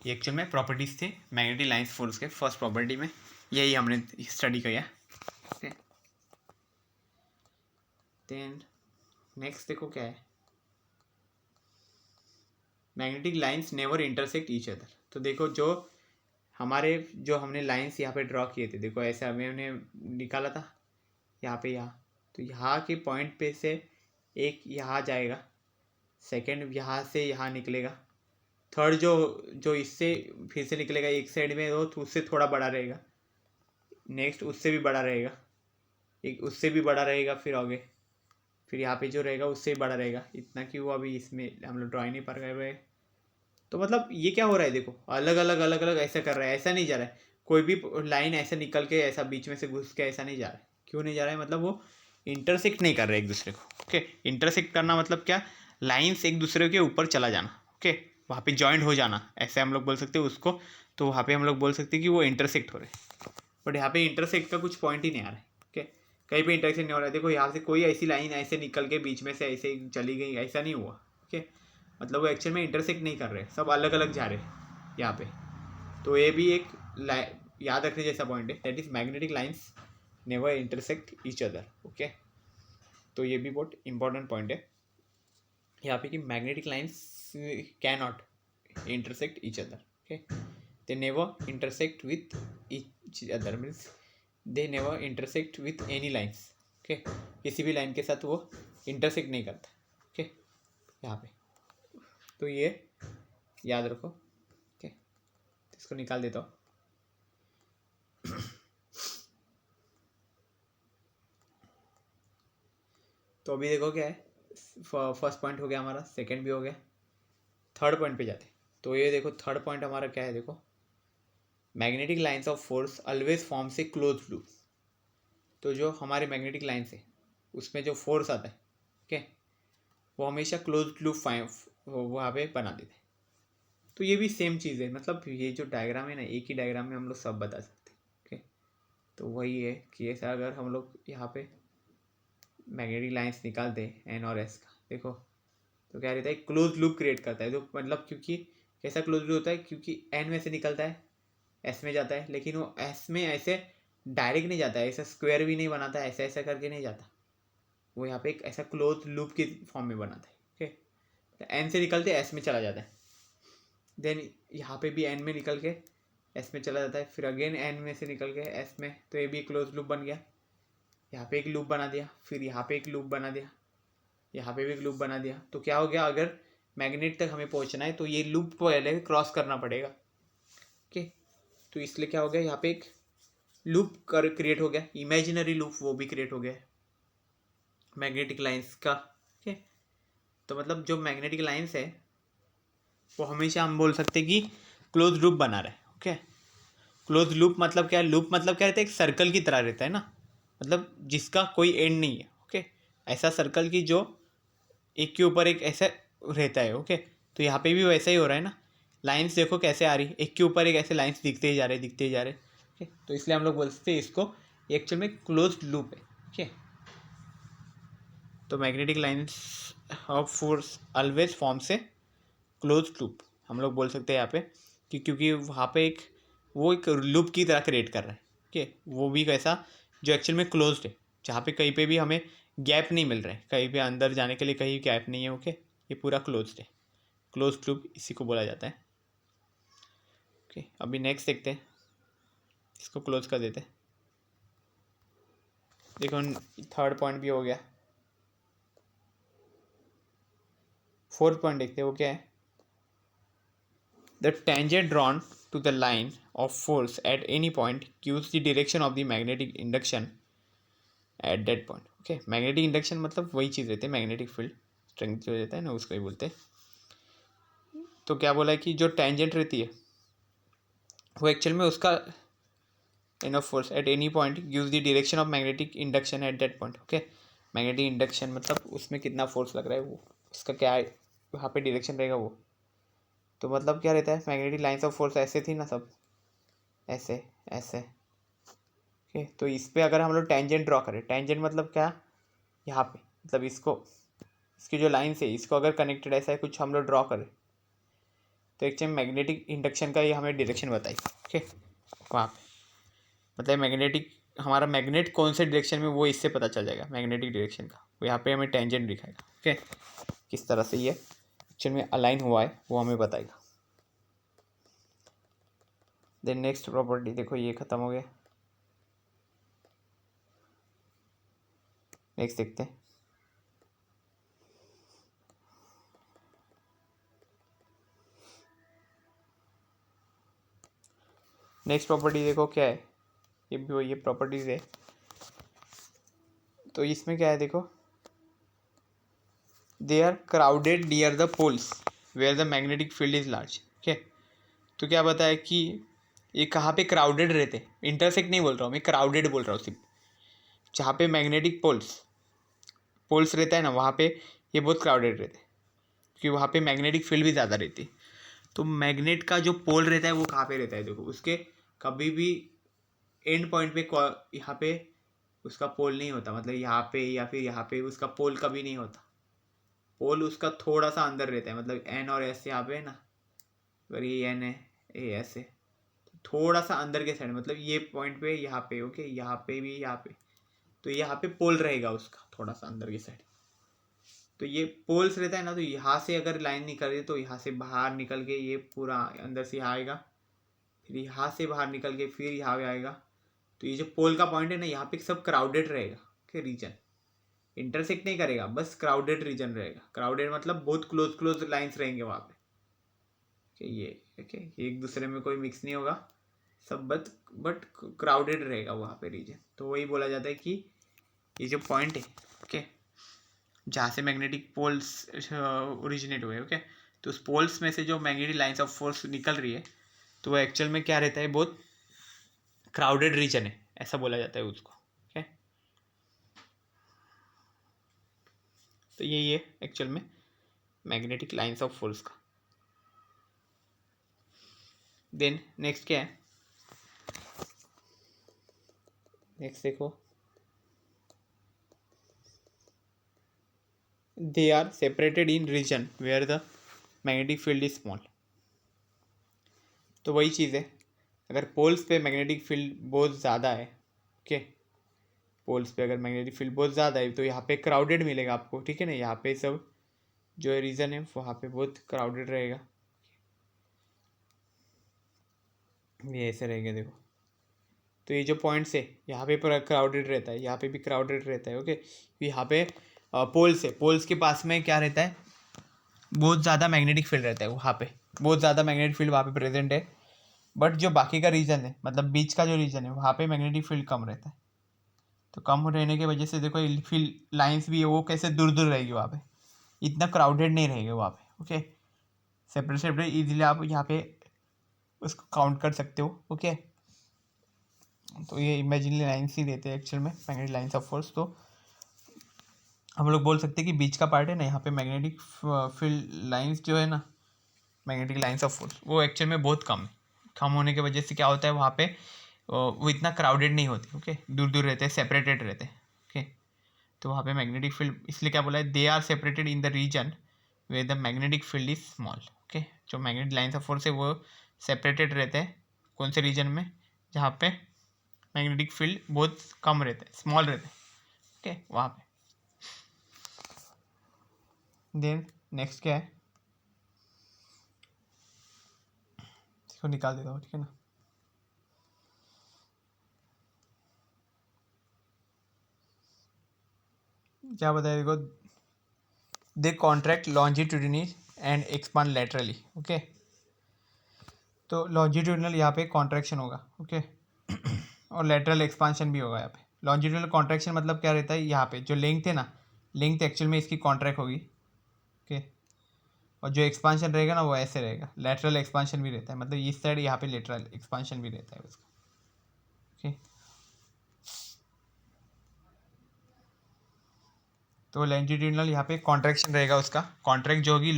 ये एक्चुअल में प्रॉपर्टीज थे मैग्नेटिक लाइंस फोर्स के फर्स्ट प्रॉपर्टी में, यही हमने स्टडी किया। ओके, देन नेक्स्ट देखो क्या है, magnetic lines never intersect each other. तो देखो जो हमने लाइंस यहाँ पे ड्रॉ किए थे, देखो ऐसे हमने निकाला था यहाँ पे, यहाँ तो यहाँ के पॉइंट पे से एक यहाँ जाएगा, सेकंड यहाँ से यहाँ निकलेगा, थर्ड जो इससे फिर से निकलेगा एक साइड में, वो उससे थोड़ा बड़ा रहेगा, नेक्स्ट उससे भी बड़ा रहेगा, एक उससे भी बड़ा रहेगा, फिर आगे फिर यहाँ पे जो रहेगा उससे भी बड़ा रहेगा, इतना कि वो अभी इसमें हम लोग ड्रॉ नहीं कर रहे। तो मतलब ये क्या हो रहा है, देखो अलग अलग ऐसा कर रहा है, ऐसा नहीं जा रहा है कोई भी लाइन ऐसे निकल के ऐसा बीच में से घुस के ऐसा नहीं जा रहा है। क्यों नहीं जा रहा है, मतलब वो इंटरसेक्ट नहीं कर रहे एक दूसरे को। ओके, इंटरसेक्ट करना मतलब क्या, लाइन्स एक दूसरे के ऊपर चला जाना। ओके, वहाँ पे जॉइंट हो जाना, ऐसे हम लोग बोल सकते हैं उसको। तो वहाँ पे हम लोग बोल सकते हैं कि वो इंटरसेक्ट हो रहे हैं, बट यहाँ पे इंटरसेक्ट का कुछ पॉइंट ही नहीं आ रहा है। ओके, कहीं पे इंटरसेक्ट नहीं हो रहा है। देखो यहाँ से कोई ऐसी लाइन ऐसे निकल के बीच में से ऐसे चली गई, ऐसा नहीं हुआ। ओके, मतलब वो एक्चुअल में इंटरसेक्ट नहीं कर रहे, सब अलग अलग जा रहे हैं यहाँ पे। तो ये भी एक याद रखने जैसा पॉइंट है, that is magnetic lines never intersect each other. Okay, तो ये भी बहुत इंपॉर्टेंट पॉइंट है यहाँ पे कि magnetic lines can not intersect each other. Okay, they never intersect with each other, means they never intersect with any lines. Okay, किसी भी लाइन के साथ वो इंटरसेक्ट नहीं करता। ओके, यहाँ पे तो ये याद रखो। ओके, इसको निकाल देता हूँ। तो अभी देखो क्या है, फर्स्ट पॉइंट हो गया हमारा, सेकंड भी हो गया, थर्ड पॉइंट पे जाते। तो ये देखो थर्ड पॉइंट हमारा क्या है, देखो magnetic lines of force always form से क्लोज लूप। तो जो हमारे मैग्नेटिक लाइंस है उसमें जो फोर्स आता है, ओके, वो हमेशा क्लोज लूप वहाँ पे बना देते हैं। तो ये भी सेम चीज़ है, मतलब ये जो डायग्राम है ना, एक ही डायग्राम में हम लोग सब बता सकते हैं। ओके, तो वही है कि ऐसा अगर हम लोग यहाँ पे मैग्नेटिक लाइंस निकालते हैं एन और एस का, देखो तो क्या रहता है, क्लोज लूप क्रिएट करता है। तो मतलब क्योंकि कैसा क्लोज लूप होता है, क्योंकि एन में से निकलता है एस में जाता है, लेकिन वो एस में ऐसे डायरेक्ट नहीं जाता है, ऐसा स्क्वायर भी नहीं बनाता है, ऐसा ऐसा करके नहीं जाता, वो यहाँ पे एक ऐसा क्लोज लूप के फॉर्म में बनाता है। ओके, तो एन से निकलते एस में चला जाता है, देन यहाँ पे भी एन में निकल के एस में चला जाता है, फिर अगेन एन में से निकल के एस में, तो ये भी क्लोज लूप बन गया। यहाँ पे एक लूप बना दिया, फिर यहाँ पे एक लूप बना दिया, यहाँ पे भी एक लूप बना दिया। तो क्या हो गया, अगर मैग्नेट तक हमें पहुँचना है तो ये लूप पहले क्रॉस करना पड़ेगा। ओके, तो इसलिए क्या हो गया, यहाँ पे एक लूप क्रिएट हो गया, इमेजिनरी लूप वो भी क्रिएट हो गया मैग्नेटिक लाइंस का। ओके, तो मतलब जो मैग्नेटिक लाइंस है वो हमेशा हम बोल सकते हैं कि क्लोज लूप बना रहा है। ओके, क्लोज लूप मतलब क्या है, लूप मतलब क्या रहता है, एक सर्कल की तरह रहता है ना, मतलब जिसका कोई एंड नहीं है। ओके, ऐसा सर्कल की जो एक के ऊपर एक ऐसा रहता है। ओके, तो यहाँ पे भी वैसा ही हो रहा है ना, लाइंस देखो कैसे आ रही है, एक के ऊपर एक ऐसे लाइंस दिखते ही जा रहे दिखते ही जा रहे। ओके, तो इसलिए हम लोग बोल सकते हैं इसको एक्चुअल में क्लोज लूप है। ओके, तो magnetic lines of force always form से क्लोज लूप हम लोग बोल सकते हैं यहाँ पे कि क्योंकि वहाँ पे वो एक लूप की तरह क्रिएट कर रहा है। ओके, वो भी कैसा, जो एक्चुअल में क्लोज्ड है, जहाँ पे कहीं पे भी हमें गैप नहीं मिल रहा है, कहीं पे अंदर जाने के लिए कहीं गैप नहीं है। ओके, ये पूरा क्लोज्ड है, क्लोज लूप इसी को बोला जाता है। ओके, अभी नेक्स्ट देखते हैं, इसको क्लोज कर देते हैं। देखो थर्ड पॉइंट भी हो गया, फोर्थ पॉइंट देखते हैं वो क्या है, the tangent drawn to the line of force at any point gives the direction of the magnetic induction at that point. Okay, magnetic induction मतलब वही चीज़ रहती है, मैग्नेटिक फील्ड स्ट्रेंथ जो रहता है ना उसको ही बोलते हैं। तो क्या बोला है कि जो टेंजेंट रहती है वो एक्चुअल में उसका enough force at any point gives the direction of magnetic induction at that point. Okay, magnetic induction मतलब उसमें कितना फोर्स लग रहा है, वो उसका क्या है वहाँ पे डायरेक्शन रहेगा वो। तो मतलब क्या रहता है, मैग्नेटिक लाइंस ऑफ फोर्स ऐसे थी ना, सब ऐसे ऐसे। ओके, तो इस पर अगर हम लोग टेंजेंट ड्रॉ करें, टेंजेंट मतलब क्या, यहाँ पे मतलब इसको इसकी जो लाइन्स है इसको अगर कनेक्टेड ऐसा है कुछ हम लोग ड्रॉ करें तो एक्चुअली मैग्नेटिक इंडक्शन का ये हमें डायरेक्शन बताई। ओके, वहाँ पे मतलब मैग्नेटिक हमारा मैग्नेट कौन से डायरेक्शन में वो इससे पता चल जाएगा मैग्नेटिक डायरेक्शन का। वो यहाँ पे हमें टेंजेंट दिखाएगा। ओके, किस तरह से ये एक्चुअल में अलाइन हुआ है वो हमें बताएगा। देन नेक्स्ट प्रॉपर्टी देखो, ये ख़त्म हो गया। नेक्स्ट देखते हैं। नेक्स्ट प्रॉपर्टी देखो क्या है, ये भी ये प्रॉपर्टीज है। तो इसमें क्या है देखो, they are crowded near the poles where the magnetic field is large. Okay, तो क्या बताया कि ये कहाँ पे क्राउडेड रहते, इंटरसेक्ट नहीं बोल रहा हूँ मैं, क्राउडेड बोल रहा हूँ सिर्फ। जहाँ पे मैग्नेटिक पोल्स रहता है ना वहाँ पे ये बहुत क्राउडेड रहते हैं क्योंकि वहाँ पे मैग्नेटिक फील्ड भी ज़्यादा रहती है। तो मैग्नेट का जो पोल रहता है वो कहाँ पे रहता है देखो, उसके कभी भी एंड पॉइंट पे यहाँ पे उसका पोल नहीं होता, मतलब यहाँ पे या फिर यहाँ पे उसका पोल कभी नहीं होता। पोल उसका थोड़ा सा अंदर रहता है, मतलब एन और एस यहाँ पे है ना, अगर ये एन है ये एस है तो थोड़ा सा अंदर के साइड, मतलब ये पॉइंट पे यहाँ पे। ओके, यहाँ पे भी यहाँ पे, तो यहाँ पे पोल रहेगा उसका थोड़ा सा अंदर की साइड। तो ये पोल्स रहता है ना, तो यहाँ से अगर लाइन निकल रही है तो यहाँ से बाहर निकल के ये पूरा अंदर से यहाँ आएगा, फिर यहाँ से बाहर निकल के फिर यहाँ पे आएगा। तो ये जो पोल का पॉइंट है ना यहाँ पे सब क्राउडेड रहेगा। ओके, रीजन इंटरसेक्ट नहीं करेगा, बस क्राउडेड रीजन रहेगा। क्राउडेड मतलब बहुत क्लोज लाइन्स रहेंगे वहाँ पे। ओके, ये ओके एक दूसरे में कोई मिक्स नहीं होगा सब, बट क्राउडेड रहेगा वहाँ पे रीजन। तो वही बोला जाता है कि ये जो पॉइंट है ओके जहाँ से मैग्नेटिक पोल्स ओरिजिनेट हुए, ओके तो उस पोल्स में से जो मैग्नेटिक लाइंस ऑफ फोर्स निकल रही है तो वो एक्चुअल में क्या रहता है, बहुत क्राउडेड रीजन है ऐसा बोला जाता है उसको। ओके, तो यही है एक्चुअल में मैग्नेटिक लाइंस ऑफ फोर्स का। देन नेक्स्ट क्या है, नेक्स्ट देखो, they are separated in region where the magnetic field is small. तो वही चीज़ है, अगर पोल्स पे मैग्नेटिक फील्ड बहुत ज़्यादा है, ओके पोल्स पे अगर मैग्नेटिक फील्ड बहुत ज़्यादा है तो यहाँ पे क्राउडेड मिलेगा आपको। ठीक है ना, यहाँ पे सब जो रीजन है वहाँ पे बहुत क्राउडेड रहेगा। ये ऐसे रहेंगे देखो, तो ये जो पॉइंट्स है यहाँ पे पूरा क्राउडेड रहता है, यहाँ पे भी क्राउडेड रहता है। ओके, यहाँ पे पोल्स है, पोल्स के पास में क्या रहता है, बहुत ज़्यादा मैग्नेटिक फील्ड रहता है वहाँ पे, बहुत ज़्यादा मैग्नेटिक फील्ड वहाँ पे प्रेजेंट है। बट जो बाकी का रीजन है, मतलब बीच का जो रीजन है वहाँ पे मैग्नेटिक फील्ड कम रहता है। तो कम रहने की वजह से देखो फील्ड लाइंस भी है वो कैसे दूर दूर रहेगी वहाँ पे, इतना क्राउडेड नहीं रहेगी वहाँ पे। ओके, सेपरेट इजीली आप यहाँ पे उसको काउंट कर सकते हो। ओके, तो ये इमेजिनरी लाइन्स ही देते हैं एक्चुअल में मैग्नेटिक लाइन्स ऑफ फोर्स। तो हम लोग बोल सकते हैं कि बीच का पार्ट है ना यहाँ पे मैग्नेटिक फील्ड लाइंस जो है ना, मैग्नेटिक लाइंस ऑफ फोर्स वो एक्चुअल में बहुत कम है। कम होने की वजह से क्या होता है वहाँ पे वो इतना क्राउडेड नहीं होती। ओके, दूर दूर रहते हैं, सेपरेटेड रहते हैं। ओके, तो वहाँ पे मैग्नेटिक फील्ड इसलिए क्या बोला है, they are separated in the region where the magnetic field is small. Okay, जो मैग्नेटिक लाइन्स ऑफ फोर्स है वो सेपरेटेड रहते हैं कौन से रीजन में, जहाँ पे मैग्नेटिक फील्ड बहुत कम रहते हैं, स्मॉल रहते हैं। ओके, वहाँ पे। देन नेक्स्ट क्या है, इसको निकाल देता हूँ। ठीक है ना, क्या बताया देखो, they contract longitudinally and expand laterally. Okay, तो लॉन्जिट्यूडिनल यहाँ पे कॉन्ट्रैक्शन होगा। ओके और लैटरल एक्सपांशन भी होगा यहाँ पे। लॉन्जिट्यूडिनल कॉन्ट्रैक्शन मतलब क्या रहता है, यहाँ पे जो लेंथ है ना, लेंथ एक्चुअल में इसकी कॉन्ट्रैक्ट होगी। ओके, और जो एक्सपांशन रहेगा ना वो ऐसे रहेगा, लैटरल एक्सपांशन भी रहता है, मतलब इस साइड यहाँ पे लैटरल एक्सपांशन भी रहता है उसका। ओके, तो लॉन्जिट्यूडिनल यहाँ पे कॉन्ट्रैक्शन रहेगा उसका, कॉन्ट्रैक्ट जो होगी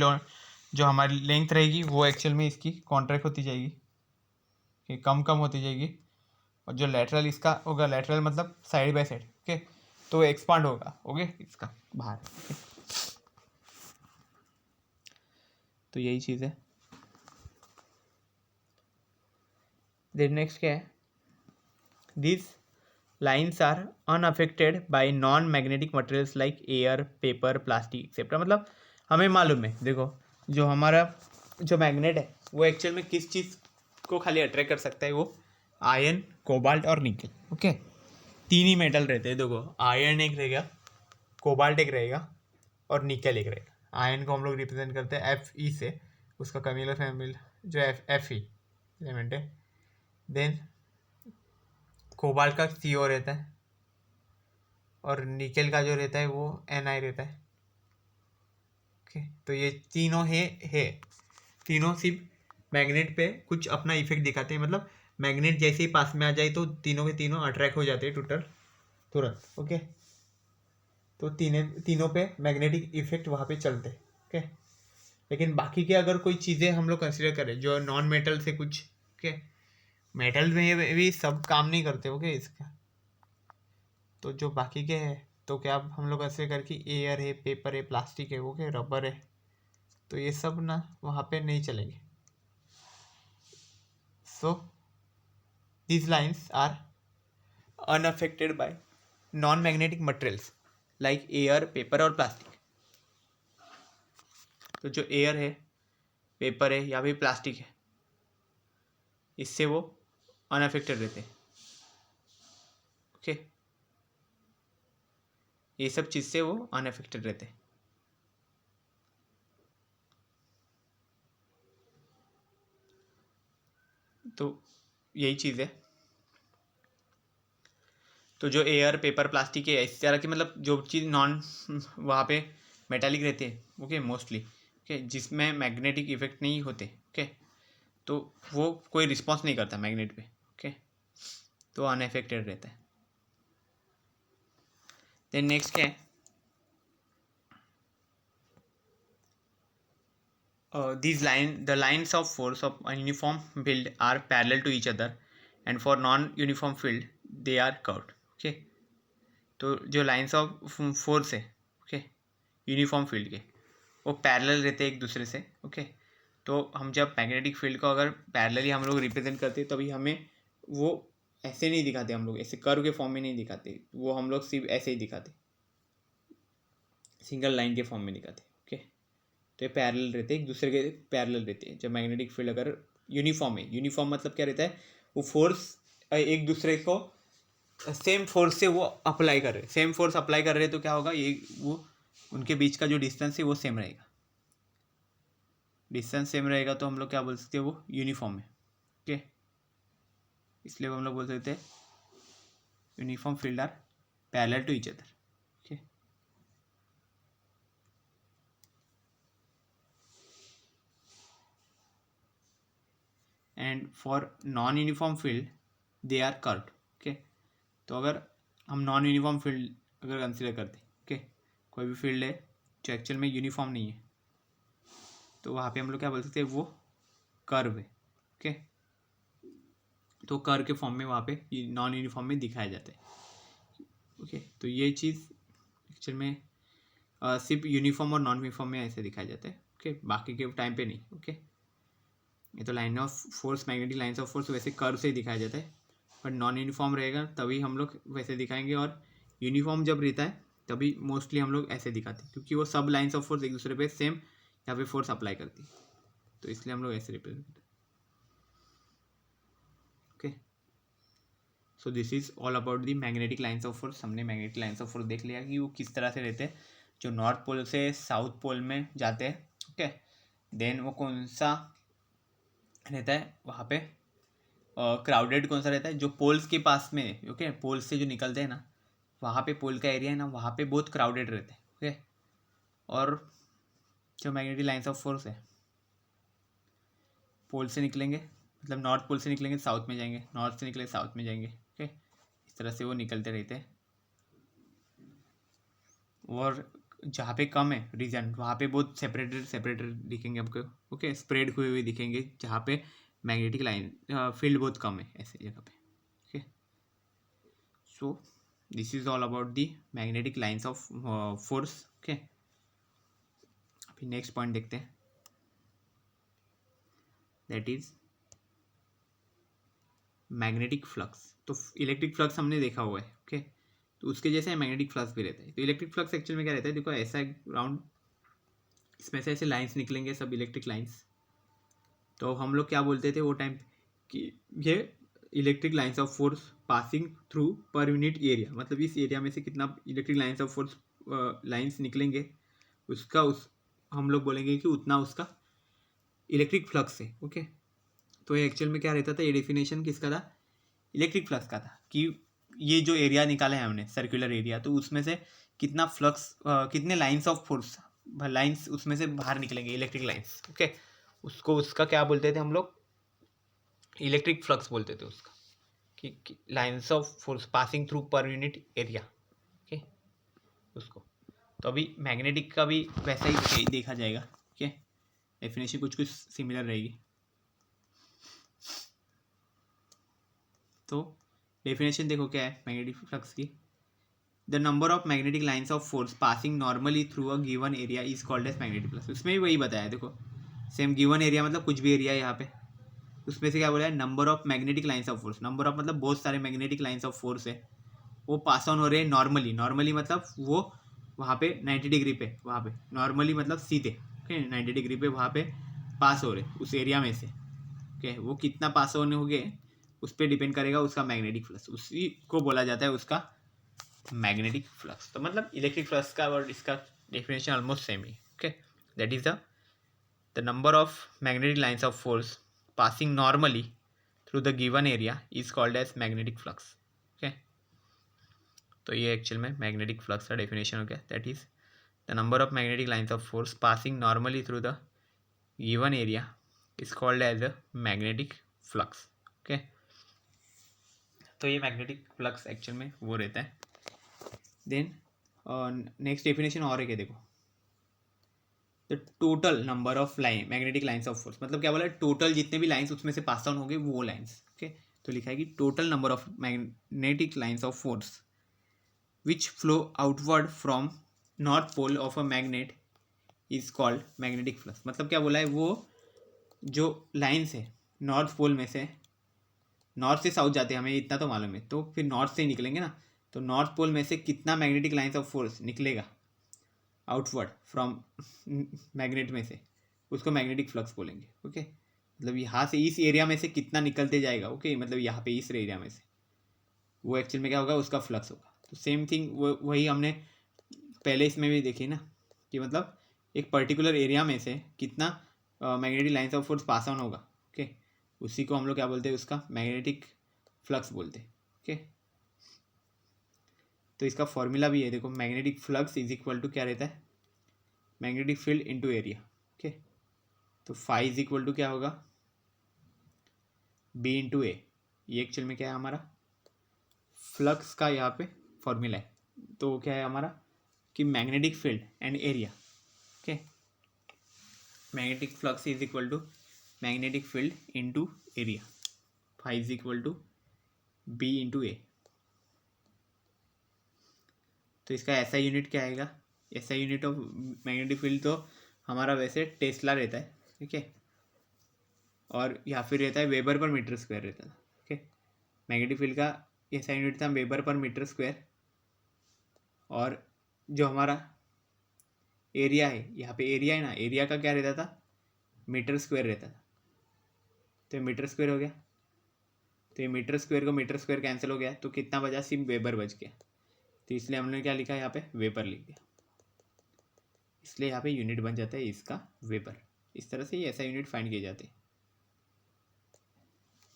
जो हमारी लेंथ रहेगी वो एक्चुअल में इसकी कॉन्ट्रैक्ट होती जाएगी, कि कम कम होती जाएगी। और जो लैटरल इसका होगा, लैटरल मतलब साइड बाय साइड। ओके, तो एक्सपांड होगा। ओके, इसका बाहर। तो यही चीज़ है। देन नेक्स्ट क्या है, this lines are unaffected by non magnetic materials like air, paper, plastic etcetera. मतलब हमें मालूम है, देखो जो हमारा जो मैग्नेट है वो एक्चुअल में किस चीज़ को खाली अट्रैक्ट कर सकता है, वो आयरन, कोबाल्ट और निकल। ओके, तीन ही मेटल रहते हैं। देखो आयरन एक रहेगा, कोबाल्ट एक रहेगा और निकल एक रहेगा। आयरन को हम लोग रिप्रेजेंट करते हैं Fe से, उसका केमिकल फैमिली जो Fe एलिमेंट है। देन कोबाल्ट का CO रहता है और निकेल का जो रहता है वो Ni रहता है। ओके, तो ये तीनों है तीनों सिर्फ मैग्नेट पे कुछ अपना इफेक्ट दिखाते हैं। मतलब मैग्नेट जैसे ही पास में आ जाए तो तीनों के तीनों अट्रैक्ट हो जाते हैं तुरंत। ओके, तो तीनों पे मैग्नेटिक इफेक्ट वहाँ पे चलते हैं। ओके, लेकिन बाकी के अगर कोई चीज़ें हम लोग कंसिडर करें जो नॉन मेटल से कुछ, ओके, मेटल में भी सब काम नहीं करते। ओके, इसका तो जो बाकी के हैं तो क्या हम लोग ऐसे करके एयर है, पेपर है, प्लास्टिक है, ओके, रबर है, तो ये सब ना वहाँ पे नहीं चलेंगे। सो these lines are unaffected by non-magnetic materials like air, paper और plastic। तो जो एयर है, पेपर है या फिर प्लास्टिक है, इससे वो अनअफेक्टेड रहते हैं। ओके, ये सब चीज़ से वो अनअफेक्टेड रहते हैं। तो यही चीज़ है। तो जो एयर, पेपर, प्लास्टिक है, इस तरह की मतलब जो चीज़ नॉन वहाँ पे मेटालिक रहते हैं, ओके, मोस्टली, ओके, जिसमें मैग्नेटिक इफेक्ट नहीं होते, ओके, तो वो कोई रिस्पॉन्स नहीं करता मैग्नेट पे। ओके, तो अनअफेक्टेड रहता है। देन नेक्स्ट क्या है, the lines of force of a uniform field are parallel to each other and for non-uniform field they are curved। okay, तो जो लाइन्स ऑफ फोर्स है, ओके, यूनिफॉर्म फील्ड के, वो पैरेलल रहते हैं एक दूसरे से। ओके, तो हम जब मैग्नेटिक फील्ड को अगर पैरेलली हम लोग रिप्रेजेंट करते हैं तभी हमें वो ऐसे नहीं दिखाते, हम लोग ऐसे कर्व के फॉर्म में नहीं दिखाते, वो हम लोग सिर्फ ऐसे ही दिखाते, सिंगल लाइन के फॉर्म में दिखाते। ओके, तो ये पैरेलल रहते हैं, एक दूसरे के पैरेलल रहते हैं। जब मैग्नेटिक फील्ड अगर यूनिफॉर्म है, यूनिफॉर्म मतलब क्या रहता है, वो फोर्स एक दूसरे को सेम फोर्स से वो अप्लाई कर रहे हैं, सेम फोर्स अप्लाई कर रहे हैं, तो क्या होगा, ये वो उनके बीच का जो डिस्टेंस है वो सेम रहेगा। डिस्टेंस सेम रहेगा तो हम लोग क्या बोल सकते हैं, वो यूनिफॉर्म है। ओके, इसलिए हम लोग बोल सकते हैं uniform field are parallel to each other. Okay, and for non uniform field they are curved. Okay, तो अगर हम नॉन यूनिफॉर्म फील्ड अगर कंसिडर करते हैं, ओके, कोई भी फील्ड है जो एक्चुअल में यूनिफॉर्म नहीं है, तो वहाँ पे हम लोग क्या बोल सकते हैं, वो कर्व है। ओके, तो कर्व के फॉर्म में वहाँ पे नॉन यूनिफॉर्म में दिखाया जाता है। ओके, तो ये चीज़ एक्चुअल में सिर्फ यूनिफॉर्म और नॉन यूनिफॉर्म में ऐसे दिखाया जाता है। ओके, बाकी के टाइम पे नहीं। ओके, ये तो line of force, magnetic lines of force वैसे कर्व से ही दिखाया जाता है, बट नॉन यूनिफॉर्म रहेगा तभी हम लोग वैसे दिखाएंगे, और यूनिफॉर्म जब रहता है तभी मोस्टली हम लोग ऐसे दिखाते हैं, क्योंकि वो सब लाइन्स ऑफ फोर्स एक दूसरे पे सेम यहाँ पे फोर्स अप्लाई करती है, तो इसलिए हम लोग ऐसे रिप्रेजेंट करते हैं। Okay, so this is all about the magnetic lines of force. हमने मैग्नेटिक लाइन्स ऑफ फोर्स देख लिया कि वो किस तरह से रहते हैं, जो नॉर्थ पोल से साउथ पोल में जाते हैं। ओके, देन वो कौन सा रहता है वहाँ पे, क्राउडेड कौन सा रहता है, जो पोल्स के पास में, ओके, पोल्स से जो निकलते हैं ना, वहाँ पे पोल का एरिया है ना, वहाँ पे बहुत क्राउडेड रहते हैं। ओके, और जो मैग्नेटिक लाइन्स ऑफ फोर्स है, पोल से निकलेंगे, मतलब नॉर्थ पोल से निकलेंगे साउथ में जाएंगे, नॉर्थ से निकले साउथ में जाएंगे। ओके, इस तरह से वो निकलते रहते हैं, और जहाँ पे कम है रीजन वहाँ पे बहुत सेपरेटेड दिखेंगे आपको। ओके, स्प्रेड हुए हुए दिखेंगे जहाँ पे मैग्नेटिक लाइन फील्ड बहुत कम है ऐसे जगह पे। Okay, so this is all about the magnetic lines of force. Okay, अभी नेक्स्ट पॉइंट देखते हैं। That is magnetic flux. तो इलेक्ट्रिक फ्लक्स हमने देखा हुआ है, ओके। तो उसके जैसे मैग्नेटिक फ्लक्स भी रहता है। तो इलेक्ट्रिक फ्लक्स एक्चुअल में क्या रहता है, देखो ऐसा राउंड, इसमें से ऐसे लाइंस निकलेंगे, सब इलेक्ट्रिक लाइंस। तो हम लोग क्या बोलते थे वो टाइम कि ये electric lines of force passing through per unit area, मतलब इस एरिया में से कितना electric lines of force lines निकलेंगे, उसका उस हम लोग बोलेंगे कि उतना उसका इलेक्ट्रिक फ्लक्स है, ओके। तो ये एक्चुअल में क्या रहता था, ये डेफिनेशन किसका था, इलेक्ट्रिक फ्लक्स का था, कि ये जो एरिया निकाला है हमने सर्कुलर एरिया, तो उसमें से कितना फ्लक्स, कितने लाइंस ऑफ फोर्स लाइंस उसमें से बाहर निकलेंगे, इलेक्ट्रिक लाइंस, ओके। उसको उसका क्या बोलते थे हम लोग, इलेक्ट्रिक फ्लक्स बोलते थे उसका, कि lines of force passing through per unit area, okay उसको। तो अभी मैग्नेटिक का भी वैसा ही देखा जाएगा, ओके। डेफिनेशन कुछ कुछ सिमिलर रहेगी। तो डेफिनेशन देखो क्या है मैग्नेटिक फ्लक्स की, the number of magnetic lines of force passing normally through a given area is called as magnetic flux. उसमें भी वही बताया, देखो सेम गिवन एरिया मतलब कुछ भी एरिया है यहाँ पे, उसमें से क्या बोला है, number of magnetic lines of force, number of मतलब बहुत सारे मैग्नेटिक लाइंस ऑफ फोर्स है, वो पास ऑन हो रहे हैं नॉर्मली। नॉर्मली मतलब वो वहाँ पे 90 डिग्री पे, वहाँ पे नॉर्मली मतलब सीधे, ओके 90 डिग्री पे वहाँ पे पास हो रहे उस एरिया में से, ओके। वो कितना पास होने हो गए उस पर डिपेंड करेगा उसका मैग्नेटिक फ्लक्स, उसी को बोला जाता है उसका मैग्नेटिक फ्लक्स। तो मतलब इलेक्ट्रिक फ्लक्स का और इसका डेफिनेशन ऑलमोस्ट सेम ही, okay. That is the number of magnetic lines of force passing normally through the given area is called as magnetic flux, okay. तो ये एक्चुअल में मैग्नेटिक फ्लक्स का डेफिनेशन हो गया, that is the number of magnetic lines of force passing normally through the given area is called as a magnetic flux, okay. तो ये magnetic flux actual में वो रहता है। देन नेक्स्ट डेफिनेशन और है क्या, देखो the total number of line magnetic lines of force, मतलब क्या बोला, टोटल जितने भी लाइंस उसमें से पास ऑन हो गए वो लाइंस, ओके। तो लिखा है कि total number of magnetic lines of force which flow outward from north pole of a magnet is called magnetic flux. मतलब क्या बोला है, वो जो लाइंस है नॉर्थ पोल में से, नॉर्थ से साउथ जाते हैं हमें इतना तो मालूम है, तो फिर नॉर्थ से ही निकलेंगे ना, तो नॉर्थ पोल में से कितना मैग्नेटिक लाइंस ऑफ फोर्स निकलेगा आउटवर्ड फ्रॉम मैग्नेट में से, उसको मैग्नेटिक फ्लक्स बोलेंगे, ओके। मतलब यहाँ से इस एरिया में से कितना निकलते जाएगा, ओके, मतलब यहाँ पे इस एरिया में से, वो एक्चुअल में क्या होगा, उसका फ्लक्स होगा। तो सेम थिंग वही हमने पहले इसमें भी देखी ना, कि मतलब एक पर्टिकुलर एरिया में से कितना magnetic lines of force pass on होगा, ओके, उसी को हम लोग क्या बोलते हैं, उसका मैग्नेटिक फ्लक्स बोलते हैं, ओके। तो इसका फॉर्मूला भी है, देखो magnetic flux is equal to क्या रहता है, magnetic field into area, okay. तो फाई इज इक्वल टू क्या होगा, बी इंटू ए। ये एक्चुअल में क्या है हमारा फ्लक्स का यहाँ पे फॉर्मूला है। तो क्या है हमारा कि magnetic field and area, okay, magnetic flux is equal to magnetic field into area, phi is equal to B into A. तो इसका ऐसा यूनिट क्या आएगा, ऐसा यूनिट ऑफ मैग्नेटिक फील्ड तो हमारा वैसे टेस्ला रहता है, ठीक है, और या फिर रहता है वेबर पर मीटर स्क्वायर रहता था, ओके। मैग्नेटिक फील्ड का ऐसा यूनिट था वेबर पर मीटर स्क्वायर, और जो हमारा एरिया है, यहाँ पे एरिया है ना, एरिया का क्या रहता था, मीटर स्क्वायर रहता था। तो ये मीटर स्क्वायर हो गया, तो ये मीटर स्क्वायर को मीटर स्क्वायर कैंसिल हो गया, तो कितना बचा, सिर्फ वेबर बच गया। तो इसलिए हमने क्या लिखा यहाँ पे, वेबर लिख दिया, इसलिए यहाँ पे यूनिट बन जाता है इसका वेबर। इस तरह से ये ऐसा यूनिट फाइंड किए जाते हैं।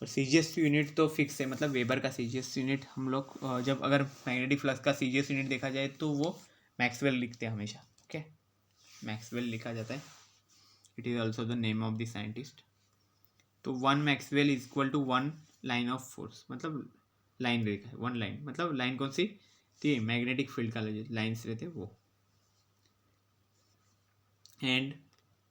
और सीजीएस यूनिट तो फिक्स है, मतलब वेबर का सीजीएस यूनिट हम लोग जब अगर मैग्नेटिक फ्लक्स का सीजीएस यूनिट देखा जाए तो वो मैक्सवेल लिखते हैं हमेशा, ओके, मैक्सवेल लिखा जाता है। It is also the name of the scientist. तो one Maxwell is equal to one line of force, मतलब लाइन रेखा है, वन लाइन, मतलब लाइन कौन सी थी, मैग्नेटिक फील्ड का लाइन्स रहते वो। एंड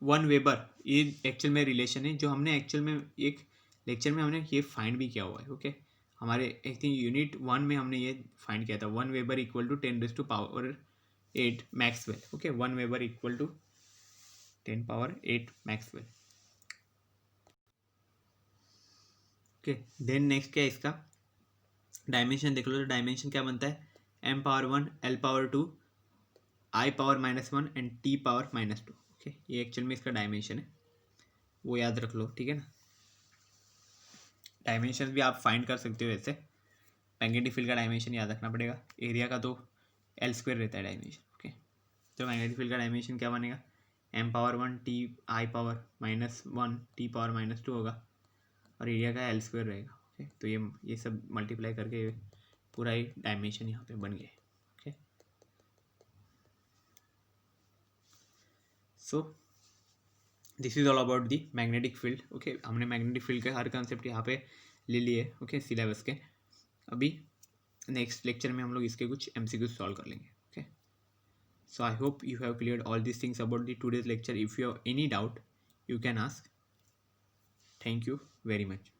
वन वेबर ये एक्चुअल में रिलेशन है जो हमने एक्चुअल में एक लेक्चर में हमने ये फाइंड भी किया हुआ है, ओके। हमारे आई थिंक यूनिट 1 में हमने ये फाइंड किया था, one weber equal to 10⁻⁸ Maxwell, okay, one weber equal to 10⁻⁸ Maxwell. Okay, then next क्या है इसका डायमेंशन देख लो। तो डायमेंशन क्या बनता है, m⁻1 l⁻2 i⁻−1 and t⁻−2। Okay, ये एक्चुअल में इसका डायमेंशन है, वो याद रख लो, ठीक है ना। डायमेंशन भी आप फाइंड कर सकते हो वैसे, मैग्नेटिक फील्ड का डायमेंशन याद रखना पड़ेगा, एरिया का तो l² रहता है डायमेंशन। ओके, तो मैग्नेटिक फील्ड का डायमेंशन क्या बनेगा, m⁻1 t⁻−1 t⁻−2 होगा, और एरिया का l² रहेगा। ओके, तो ये सब मल्टीप्लाई करके पूरा ही डायमेंशन यहाँ पे बन गया। Okay, so this is all about the magnetic field. Okay, हमने मैग्नेटिक फील्ड के हर कॉन्सेप्ट यहाँ पे ले लिए। ओके, सिलेबस के। अभी नेक्स्ट लेक्चर में हम लोग इसके कुछ MCQs सॉल्व कर लेंगे। Okay, so I hope you have cleared all this things about the today's lecture. If you have any doubt you can ask. Thank you very much.